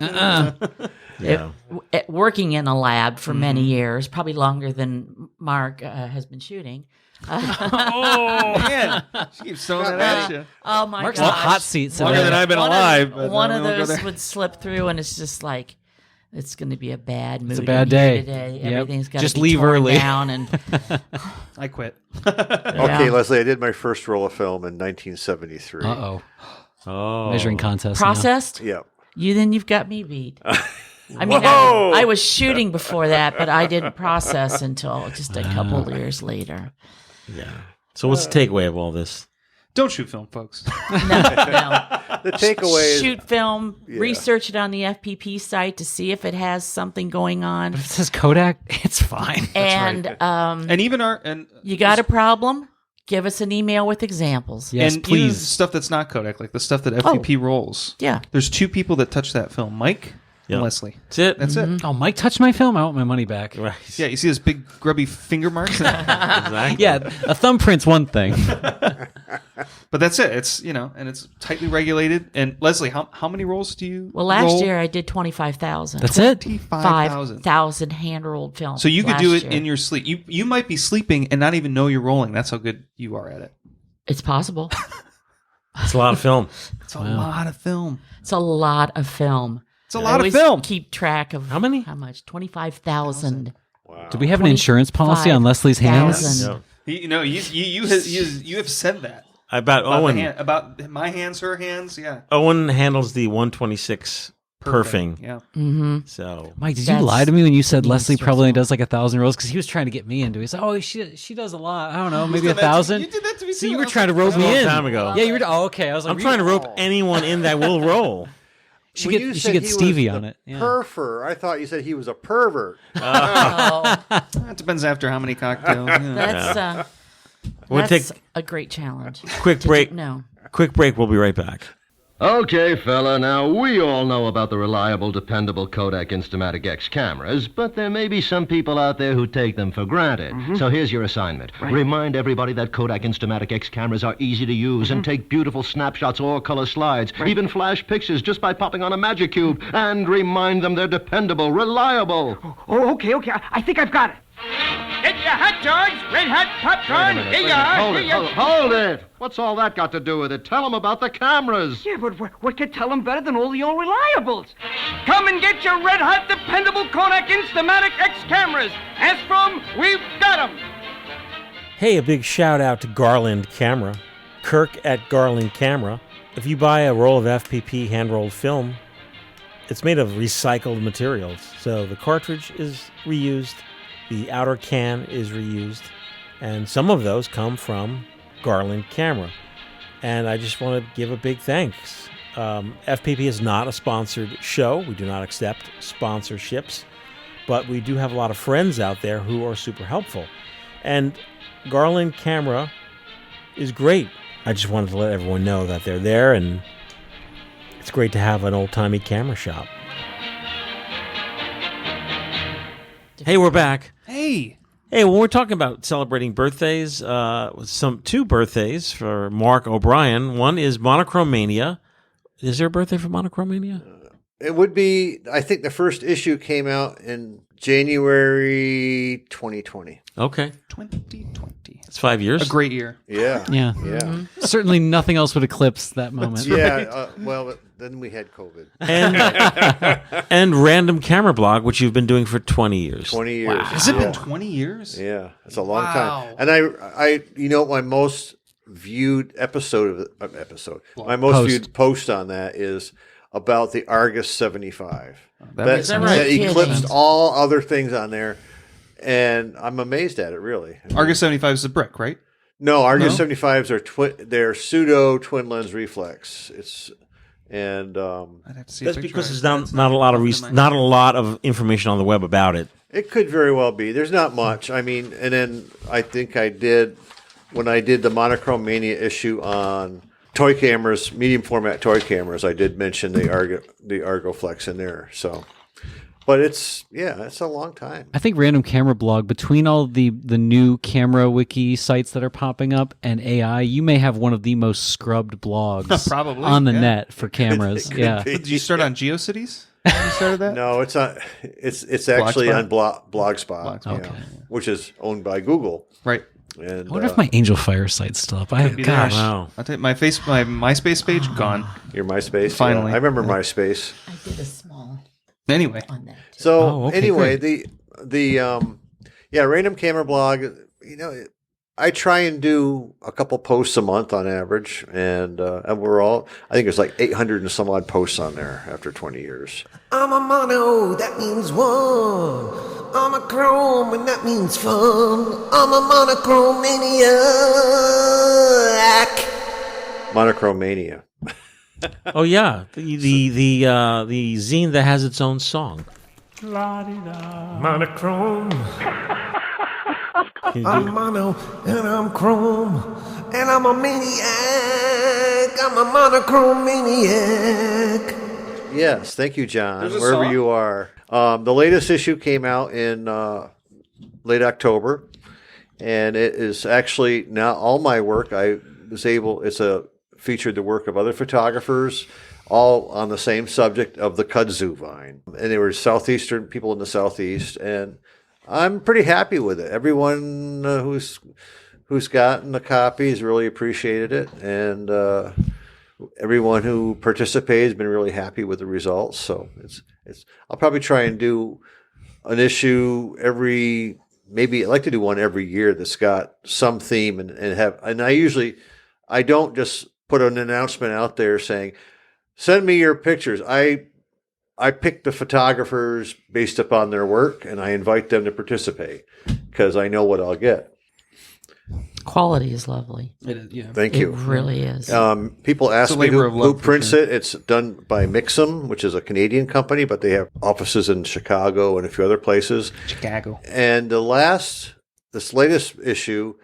Working in a lab for many years, probably longer than Mark has been shooting. Oh man, she keeps throwing that at you. Oh my Mark's gosh. on the hot seat. So Longer than I've been alive. But One we of won't go those there. would slip through, and it's just like it's going to be a bad mood. a bad in here day. today. Yep. Everything's got Just to be leave torn early. down, and I quit. Okay, Leslie, I did my first roll of film in 1973. Oh. Measuring contest. now. processed. Yep. You've got me beat. I mean, Whoa! I was shooting before that, but I didn't process until just a couple years later. Yeah. So what's the takeaway of all this? Don't shoot film, folks. No. The takeaway is Shoot film, research it on the FPP site to see if it has something going on. If it says Kodak, it's fine. And And even you got a problem? Give us an email with examples. Yes, and please. even stuff that's not Kodak, like the stuff that FPP rolls. Yeah. There's two people that touch that film, Mike Yep. and Leslie. That's it. That's it. Oh, Mike touched my film. I want my money back. Right. Yeah, you see those big grubby finger marks? Exactly. Yeah, a thumbprint's one thing. But that's it. It's, and it's tightly regulated. And Leslie, how many rolls do you Well, last roll? year I did 25,000. That's it. 25,000. 5,000 hand-rolled films. So you could last do it year. in your sleep. You might be sleeping and not even know you're rolling. That's how good you are at it. It's possible. It's a lot of film. It's a lot of film. It's a lot of film. It's a I lot of always film. Keep track of How many? How much? 25,000. Do we have an insurance policy on Leslie's hands? 25,000. You have said that. About Owen. About my hands, her hands. Yeah. Owen handles the 126 perfing. Yeah. Mm-hmm. So Mike, did you That's lie to me when you said being Leslie probably stressful. does like 1,000 rolls? Because he was trying to get me into it. He said, "Oh, she does a lot. I don't know, maybe did that to- 1,000." you did that to me So too. you I were was trying to like, rope a me long in. time ago. Yeah, you were. Oh, okay. I was like, I'm trying to rope anyone in that will roll. when you said should get he Stevie was on the it. Yeah. Perfer. I thought you said he was a pervert. Oh, It depends after how many cocktails. that's We'll that's take a great challenge. quick break. No. Quick break. We'll be right back. Okay, fella, now we all know about the reliable, dependable Kodak Instamatic X cameras, but there may be some people out there who take them for granted. So here's your assignment. Remind everybody that Kodak Instamatic X cameras are easy to use and take beautiful snapshots or color slides, even flash pictures just by popping on a magic cube, and remind them they're dependable, reliable. Oh, okay. I think I've got it. Get your hat, George. Red hat, popcorn. Here you are. Hold it! What's all that got to do with it? Tell them about the cameras. Yeah, but what could tell them better than all the old reliables? Come and get your red hot, dependable Kodak Instamatic X cameras. Ask for 'em, we've got 'em. Hey, a big shout out to Garland Camera, Kirk at Garland Camera. If you buy a roll of FPP hand-rolled film, it's made of recycled materials. So the cartridge is reused, the outer can is reused, and some of those come from Garland Camera. And I just want to give a big thanks. FPP is not a sponsored show. We do not accept sponsorships, but we do have a lot of friends out there who are super helpful. And Garland Camera is great. I just wanted to let everyone know that they're there, and it's great to have an old-timey camera shop. Hey, we're back. Hey. Hey, when we're talking about celebrating birthdays, two birthdays for Mark O'Brien. One is Monochromania. Is there a birthday for Monochromania? It would be, I think the first issue came out in January 2020. Okay. 2020. It's 5 years. A great year. Yeah. Yeah. Yeah. Certainly nothing else would eclipse that moment. Yeah. Well, then we had COVID. And Random Camera Blog, which you've been doing for 20 years. 20 years. Has it been 20 years? Yeah. It's a long Wow. time. And I my most viewed my most viewed post on that is about the Argus 75. Makes sense. That Kidding. eclipsed all other things on there. And I'm amazed at it, really. Argus 75 is the brick, right? No, Argus No? 75s are they're pseudo twin lens reflex. I'd have to see That's a picture because of it. there's not a lot of not a lot of information on the web about it. It could very well be. There's not much. I mean, and then I think I did when I did the Monochrome Mania issue on toy cameras, medium format toy cameras. I did mention the Argoflex in there. So, but it's a long time. I think Random Camera Blog, between all the new camera wiki sites that are popping up and AI, you may have one of the most scrubbed blogs Probably, on the yeah. net for cameras. Yeah. Did you start on GeoCities? When you started that? No, it's not. It's actually Blogspot? on Blogspot, Blogspot. yeah, which is owned by Google. Right. And I wonder if my Angel Fire site's still up. Gosh. Wow. I'll tell you, my MySpace page gone. your MySpace. Finally. Yeah, I remember MySpace. I did a small Anyway, on that. Too. So Oh, okay, anyway, great. the Random Camera Blog. I try and do a couple posts a month on average, and I think there's like 800 and some odd posts on there after 20 years. I'm a mono, that means one. I'm a chrome, and that means fun. I'm a monochromaniac. Monochromania. Oh yeah, the zine that has its own song. Monochrome. I'm mono, and I'm chrome, and I'm a maniac. I'm a monochromaniac. Yes, thank you, John, There's a wherever song? you are. The latest issue came out in late October, and it is actually now all my work. Featured the work of other photographers, all on the same subject of the kudzu vine. And they were southeastern people in the southeast, and I'm pretty happy with it. Everyone who's gotten a copy has really appreciated it, and everyone who participated has been really happy with the results. So I'll probably try and do an issue maybe I'd like to do one every year that's got some theme and I don't just put an announcement out there saying, send me your pictures. I pick the photographers based upon their work, and I invite them to participate because I know what I'll get. Quality is lovely. it is, yeah. Thank you. It really is. People ask It's a me labor of who love, for prints sure. it. It's done by Mixam, which is a Canadian company, but they have offices in Chicago and a few other places. Chicago. And this latest issue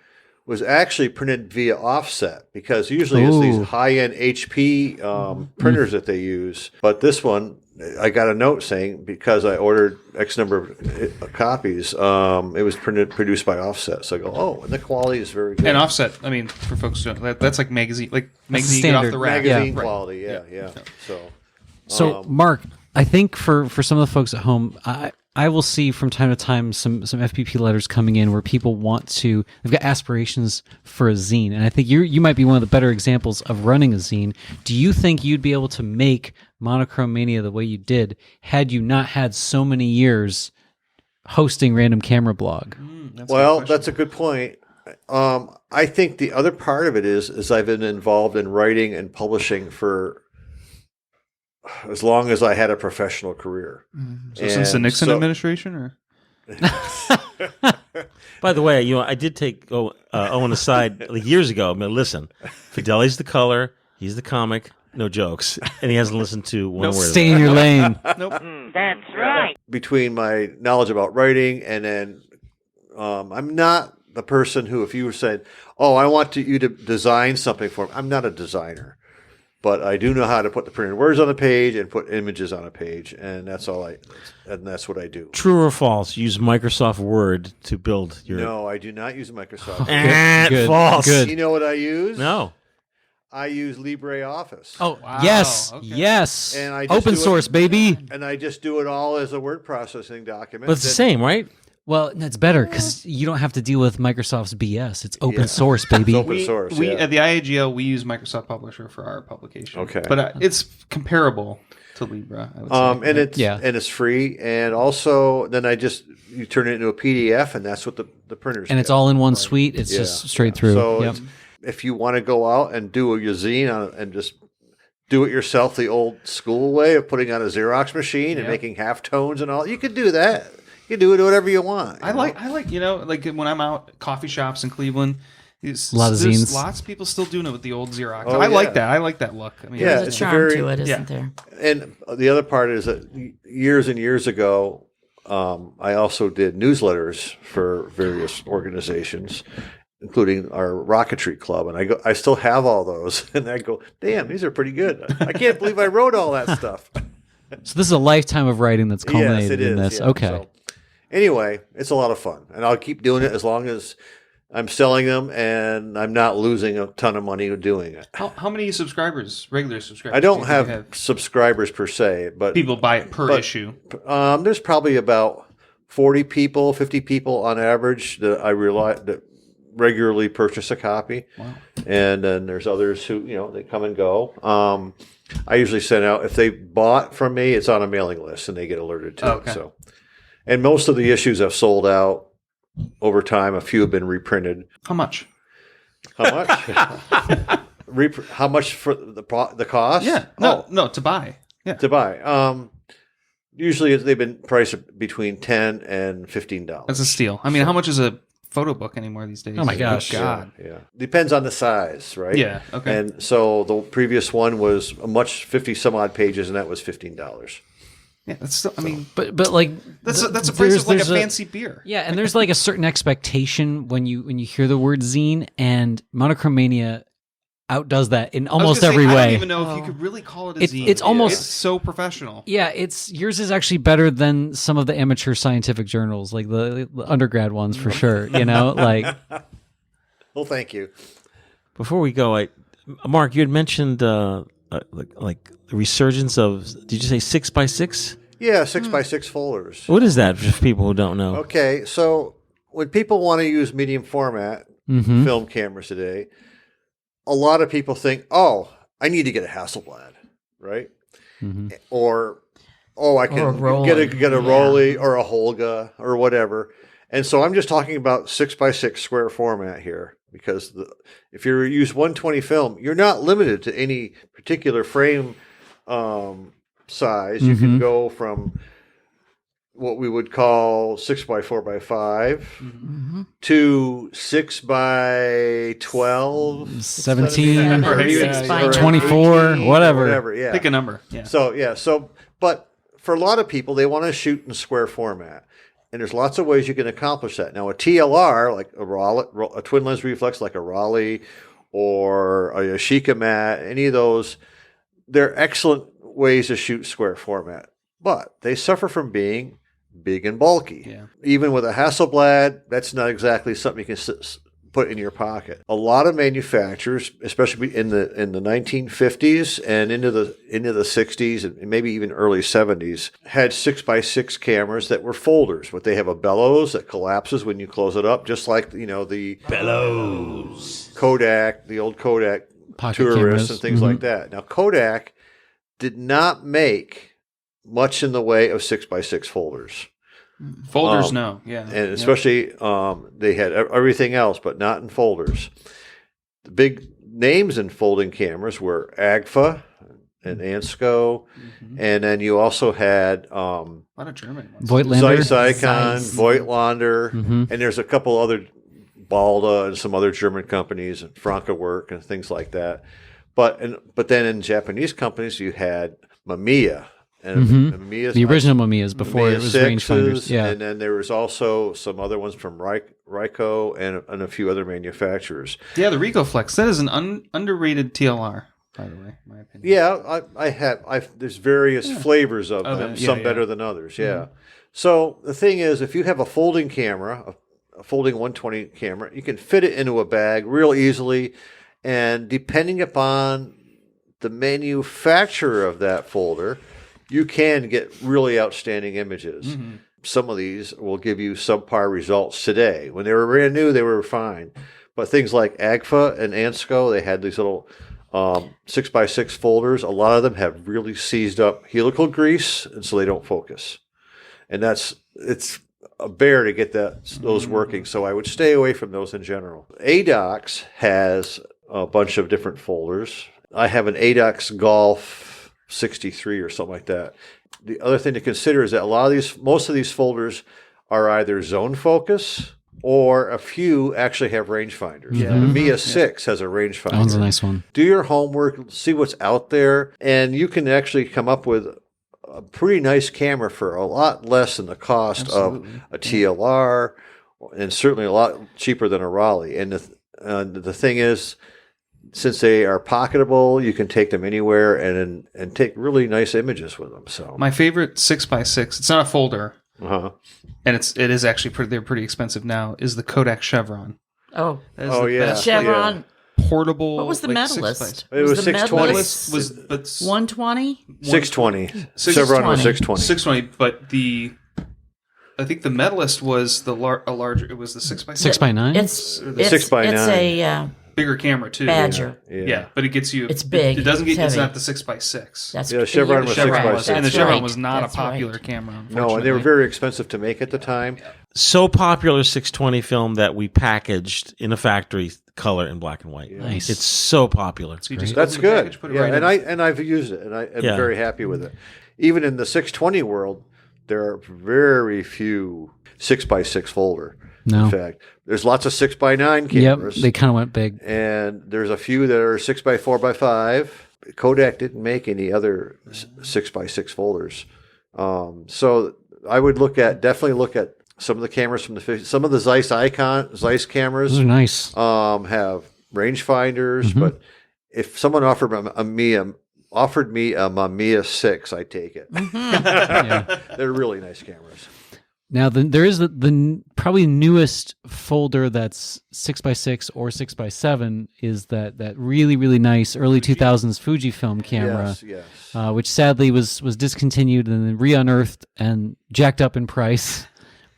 was actually printed via offset because usually it's Ooh. these high-end HP printers that they use. But this one, I got a note saying because I ordered X number of copies, it was produced by offset. So I go, and the quality is very good. And offset, I mean, for folks who don't, that's like magazine get off standard the rack. magazine Right. quality, yeah. So, Mark, I think for some of the folks at home, I will see from time to time some FPP letters coming in where people they've got aspirations for a zine, and I think you might be one of the better examples of running a zine. Do you think you'd be able to make Monochrome Mania the way you did had you not had so many years hosting Random Camera Blog? That's a good point. I think the other part of it is I've been involved in writing and publishing for as long as I had a professional career. So since the Nixon administration, or By the way, I did take Owen aside like years ago. I mean, listen, Fideli's the color, he's the comic, no jokes, and he hasn't listened to one word. Stay in your lane. nope. That's right. Between my knowledge about writing and then I'm not the person who, if you said, I want you to design something for me, I'm not a designer. But I do know how to put the printed words on the page and put images on a page, and that's what I do. True or false? Use Microsoft Word to build your. No, I do not use Microsoft. Good. False. Good. You know what I use? No. I use LibreOffice. Oh, Wow, yes, okay. yes. And I just Open do it- source, baby. And I just do it all as a word processing document. But it's the same, right? Well, it's better because you don't have to deal with Microsoft's BS. It's open source, baby. It's open source. We yeah. at the IAGL we use Microsoft Publisher for our publication. Okay. but it's comparable to Libra. I would say. And it's free, and also then you turn it into a PDF, and that's what the printers. And it's get. all in one suite. It's just straight through. So Yep. if you want to go out and do your zine and just do it yourself, the old school way of putting on a Xerox machine and making halftones and all, you could do that. You can do it whatever you want. I like like when I'm out at coffee shops in Cleveland. There's A lot of zines. Lots of people still doing it with the old Xerox. Oh, I yeah. like that. I like that look. I mean, Yeah, There's a it's charm very- to it, isn't there? And the other part is that years and years ago, I also did newsletters for various organizations, including our rocketry club. And I still have all those. And I go, damn, these are pretty good. I can't believe I wrote all that stuff. So this is a lifetime of writing that's culminated Yes, it in is. this. Yeah. Okay. So, anyway, it's a lot of fun. And I'll keep doing it as long as I'm selling them and I'm not losing a ton of money doing it. how many regular subscribers? I don't do you have think subscribers per se, but people buy it per issue. There's probably about 40 people, 50 people on average that regularly purchase a copy. Wow. And then there's others who, they come and go. I usually send out, if they bought from me, it's on a mailing list and they get alerted to it. So, and most of the issues have sold out over time. A few have been reprinted. How much? How much? How much for the cost? Yeah. No, to buy. Yeah. To buy. Usually they've been priced between $10 and $15. That's a steal. I mean, how much is a photo book anymore these days? Oh my gosh. God. Yeah. Depends on the size, right? Yeah. Okay. And so the previous one was 50 some odd pages, and that was $15. Yeah, that's still, I mean, but like that's a price of like a fancy beer. Yeah, and there's like a certain expectation when you hear the word zine, and Monochromania outdoes that in almost every way. I don't even know if you could really call it a zine. It's almost it's so professional. Yeah, yours is actually better than some of the amateur scientific journals, like the undergrad ones for sure. Like. Well, thank you. Before we go, Mark, you had mentioned like the resurgence of. Did you say 6x6? Yeah, 6x6 folders. What is that for people who don't know? Okay, so when people want to use medium format film cameras today, a lot of people think, "Oh, I need to get a Hasselblad, right?" Mm-hmm. Or, "Oh, I can get a Rolly or a Holga or whatever." And so I'm just talking about 6x6 square format here, because if you use 120 film, you're not limited to any particular frame size. You can go from what we would call 6x4x5 to 6x12, 17, 24, 24, whatever. Yeah. Pick a number. Yeah. So, but for a lot of people, they want to shoot in square format. And there's lots of ways you can accomplish that. Now, a TLR, like a twin lens reflex, like a Raleigh or a Yashica mat, any of those, they're excellent ways to shoot square format. But they suffer from being big and bulky. Yeah. Even with a Hasselblad, that's not exactly something you can put in your pocket. A lot of manufacturers, especially in the 1950s and into the 60s and maybe even early 70s, had 6x6 cameras that were folders, but they have a bellows that collapses when you close it up, just like the bellows Kodak, the old Kodak pocket tourists cameras and things like that. Now, Kodak did not make much in the way of 6x6 folders. Folders, no. Yeah. And especially they had everything else, but not in folders. The big names in folding cameras were Agfa and Ansco, and then you also had a lot of German ones. Voigtlander, Zeiss, Voigtlander, and there's a couple other, Balda and some other German companies, and Franke Work and things like that. But then in Japanese companies, you had Mamiya. And the original Mamiyas before it was rangefinders. Yeah. And then there was also some other ones from Ryko and a few other manufacturers. Yeah, the Ricoh Flex. That is an underrated TLR, by the way, in my opinion. Yeah, there's various flavors of them, some better than others, So the thing is, if you have a folding camera, a folding 120 camera, you can fit it into a bag real easily, and depending upon the manufacturer of that folder, you can get really outstanding images. Some of these will give you subpar results today. When they were brand new, they were fine. But things like Agfa and Ansco, they had these little 6x6 folders. A lot of them have really seized up helical grease, and so they don't focus. And it's a bear to get those working. So I would stay away from those in general. ADOX has a bunch of different folders. I have an ADOX Golf 63 or something like that. The other thing to consider is that most of these folders are either zone focus, or a few actually have rangefinders. The Mamiya 6 has a rangefinder. That one's a nice one. Do your homework, see what's out there, and you can actually come up with a pretty nice camera for a lot less than the cost of a TLR, and certainly a lot cheaper than a Raleigh. And the thing is, since they are pocketable, you can take them anywhere and take really nice images with them. So my favorite 6x6, it's not a folder, and it is actually they're pretty expensive now, is the Kodak Chevron. Oh, Chevron portable. What was the medalist? It was 620. Was 120? 620. Chevron was 620. 620, but the I think the medalist was a larger. It was the 6x6. 6x9. It's Or the 6x9. It's a bigger camera too. Badger. Yeah, but it gets you. It's big. It doesn't get. It's It's not heavy. the 6x6. That's Yeah, Chevron was Chevron 6x6. was, and the That's Chevron right. was not That's a popular right. camera. No, and they were unfortunately. very expensive to make at the time. So popular 620 film that we packaged in a factory color in black and white. Nice. It's so popular. So you just That's open the good. package, put it Yeah, right and in. I've used it, and I'm Yeah. very happy with it. Even in the 620 world, there are very few 6x6 folder. No. In fact, there's lots of 6x9 Yep, cameras. they kind of went big. And there's a few that are 6x4x5. Kodak didn't make any other 6x6 folders. So I would definitely look at some of the cameras from the 50s. Some of the Zeiss cameras Those are nice. have rangefinders, but if someone offered me a Mamiya 6, I'd take it. They're really nice cameras. Now, there is the probably newest folder that's 6x6 or 6x7 is that really, really nice early 2000s Fujifilm camera, Yes. which sadly was discontinued and then re-unearthed and jacked up in price.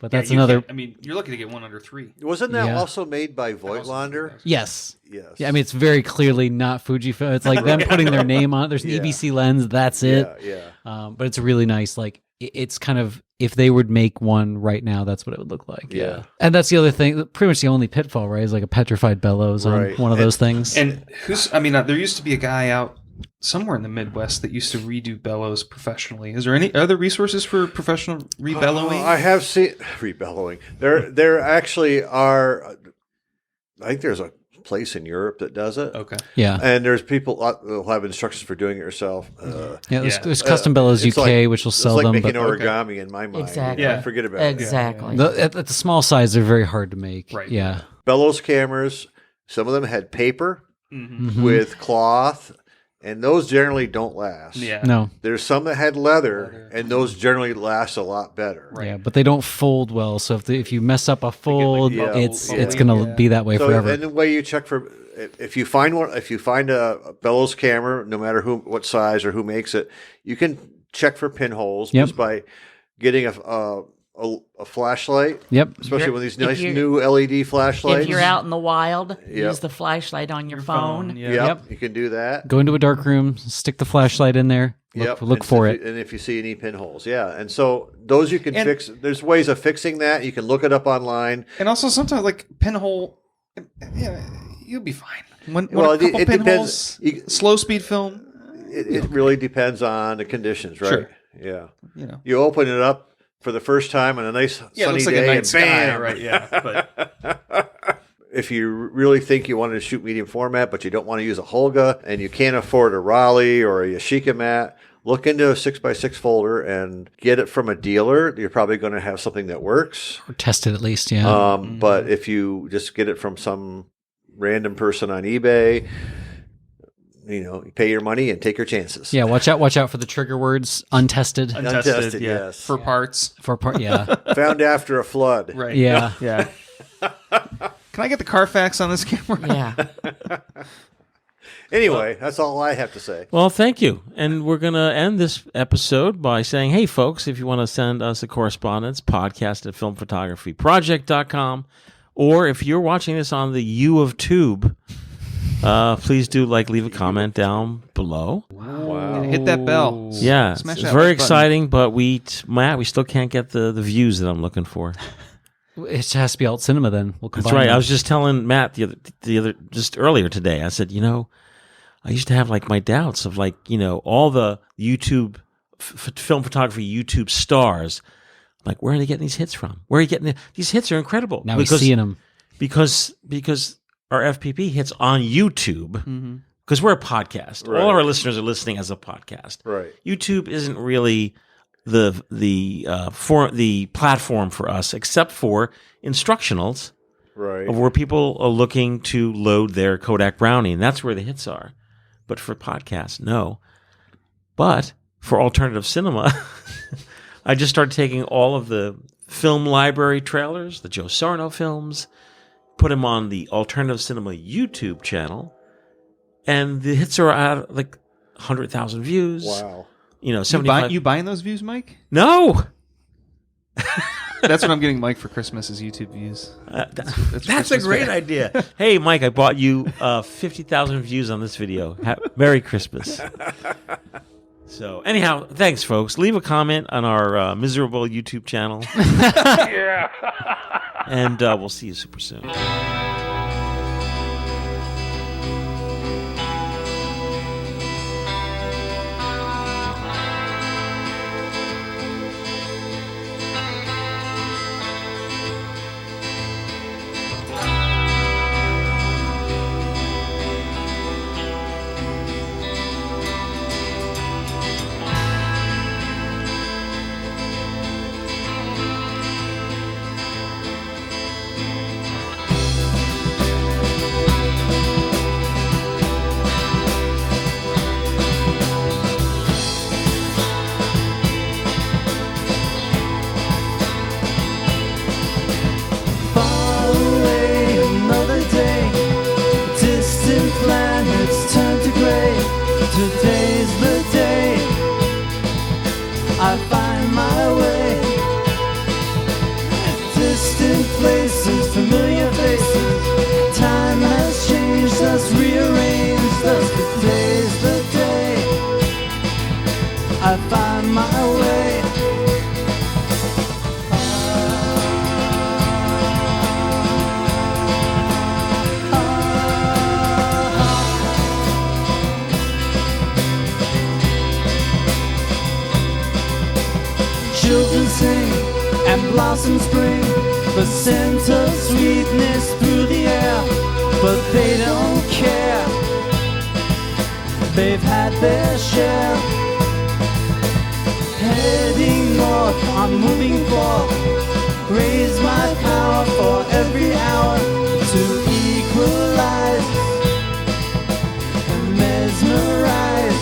But that's you another. can't- I mean, you're lucky to get one under 3. Wasn't that Yeah. also made by Voigtlander? Yes. Yes. Yeah, I mean, it's very clearly not Fujifilm. It's like them putting their name on it. There's an Yeah. EBC lens. That's it. Yeah. But it's really nice. Like, it's kind of, if they would make one right now, that's what it would look like. Yeah. And that's the other thing, pretty much the only pitfall, right? Is like a petrified bellows on Right. one of those things. And there used to be a guy out somewhere in the Midwest that used to redo bellows professionally. Is there any other resources for professional rebellowing? I have seen rebellowing. There actually are. I think there's a place in Europe that does it. Okay. Yeah. And there's people who'll have instructions for doing it yourself. There's Custom Bellows It's UK, like- which will sell it's like them. making But origami in my mind. Exactly. Yeah. Forget about it. Exactly. at the small size, they're very hard to make. Right. Yeah. Bellows cameras. Some of them had paper Mhm. with cloth, and those generally don't last. Yeah. No. There's some that had leather, and those generally last a lot better. Yeah, but they don't fold well. So if you mess up a fold, yeah. it's gonna be that way So, forever. and the way you check for if you find a bellows camera, no matter what size or who makes it, you can check for pinholes just by getting a flashlight. Yep. Especially with these If nice you're- new LED flashlights. If you're out in the wild, Yep. use the flashlight on your phone. Yep, you can do that. Go into a dark room, stick the flashlight in there, look And for if it. and if you see any pinholes, and so those you can fix. There's ways of fixing that. You can look it up online. And also sometimes like pinhole, you'll be fine. When Well, a couple it pinholes, depends. slow speed film. It really depends on the conditions, right? Sure. Yeah. You know. open it up for the first time on a nice Yeah, it sunny looks like day, a night and sky, bam! right? Yeah, but If you really think you want to shoot medium format, but you don't want to use a Holga, and you can't afford a Raleigh or a Yashica mat, look into a 6x6 folder and get it from a dealer. You're probably going to have something that works. Or test it at least, yeah. But if you just get it from some random person on eBay, you pay your money and take your chances. Yeah, watch out for the trigger words untested. Untested, yes. For parts. Yeah. Found after a flood. Right. Yeah. Yeah. Can I get the Carfax on this camera? Yeah. Anyway, that's all I have to say. Well, thank you. And we're going to end this episode by saying, hey, folks, if you want to send us a correspondence, podcast at filmphotographyproject.com. Or if you're watching this on the U of Tube, please do leave a comment down below. Wow. Hit that bell. Yeah, Smash it's that very like button. exciting, but Matt, we still can't get the views that I'm looking for. It just has to be alt cinema then. We'll combine That's right. them. I was just telling Matt the other just earlier today. I said, I used to have my doubts of all the YouTube film photography YouTube stars. Where are they getting these hits from? Where are you getting these hits? Are incredible. Now we're seeing them because our FPP hits on YouTube because we're a podcast. Right. All of our listeners are listening as a podcast. Right. YouTube isn't really the platform for us, except for instructionals, Right. of where people are looking to load their Kodak Brownie, and that's where the hits are. But for podcasts, no. But for alternative cinema, I just started taking all of the film library trailers, the Joe Sarno films, put them on the alternative cinema YouTube channel, and the hits are at 100,000 views. Wow. 75. You buying those views, Mike? No. That's what I'm getting Mike for Christmas is YouTube views. That's Christmas a great bait. idea. Hey, Mike, I bought you 50,000 views on this video. Merry Christmas. So, anyhow, thanks, folks. Leave a comment on our miserable YouTube channel. Yeah. And we'll see you super soon. Far away, another day. Distant planets turn to gray. Today's the day I find my way. Distant places, familiar faces. Time has changed us, rearranged us. Today's the day I find my way. Children sing and blossoms spring the scent of sweetness through the air, but they don't care. They've had their share. Heading north, I'm moving forth. Raise my power for every hour to equalize and mesmerize.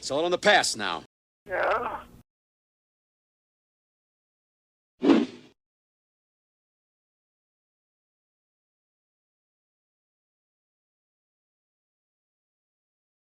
It's all in the past now. Yeah?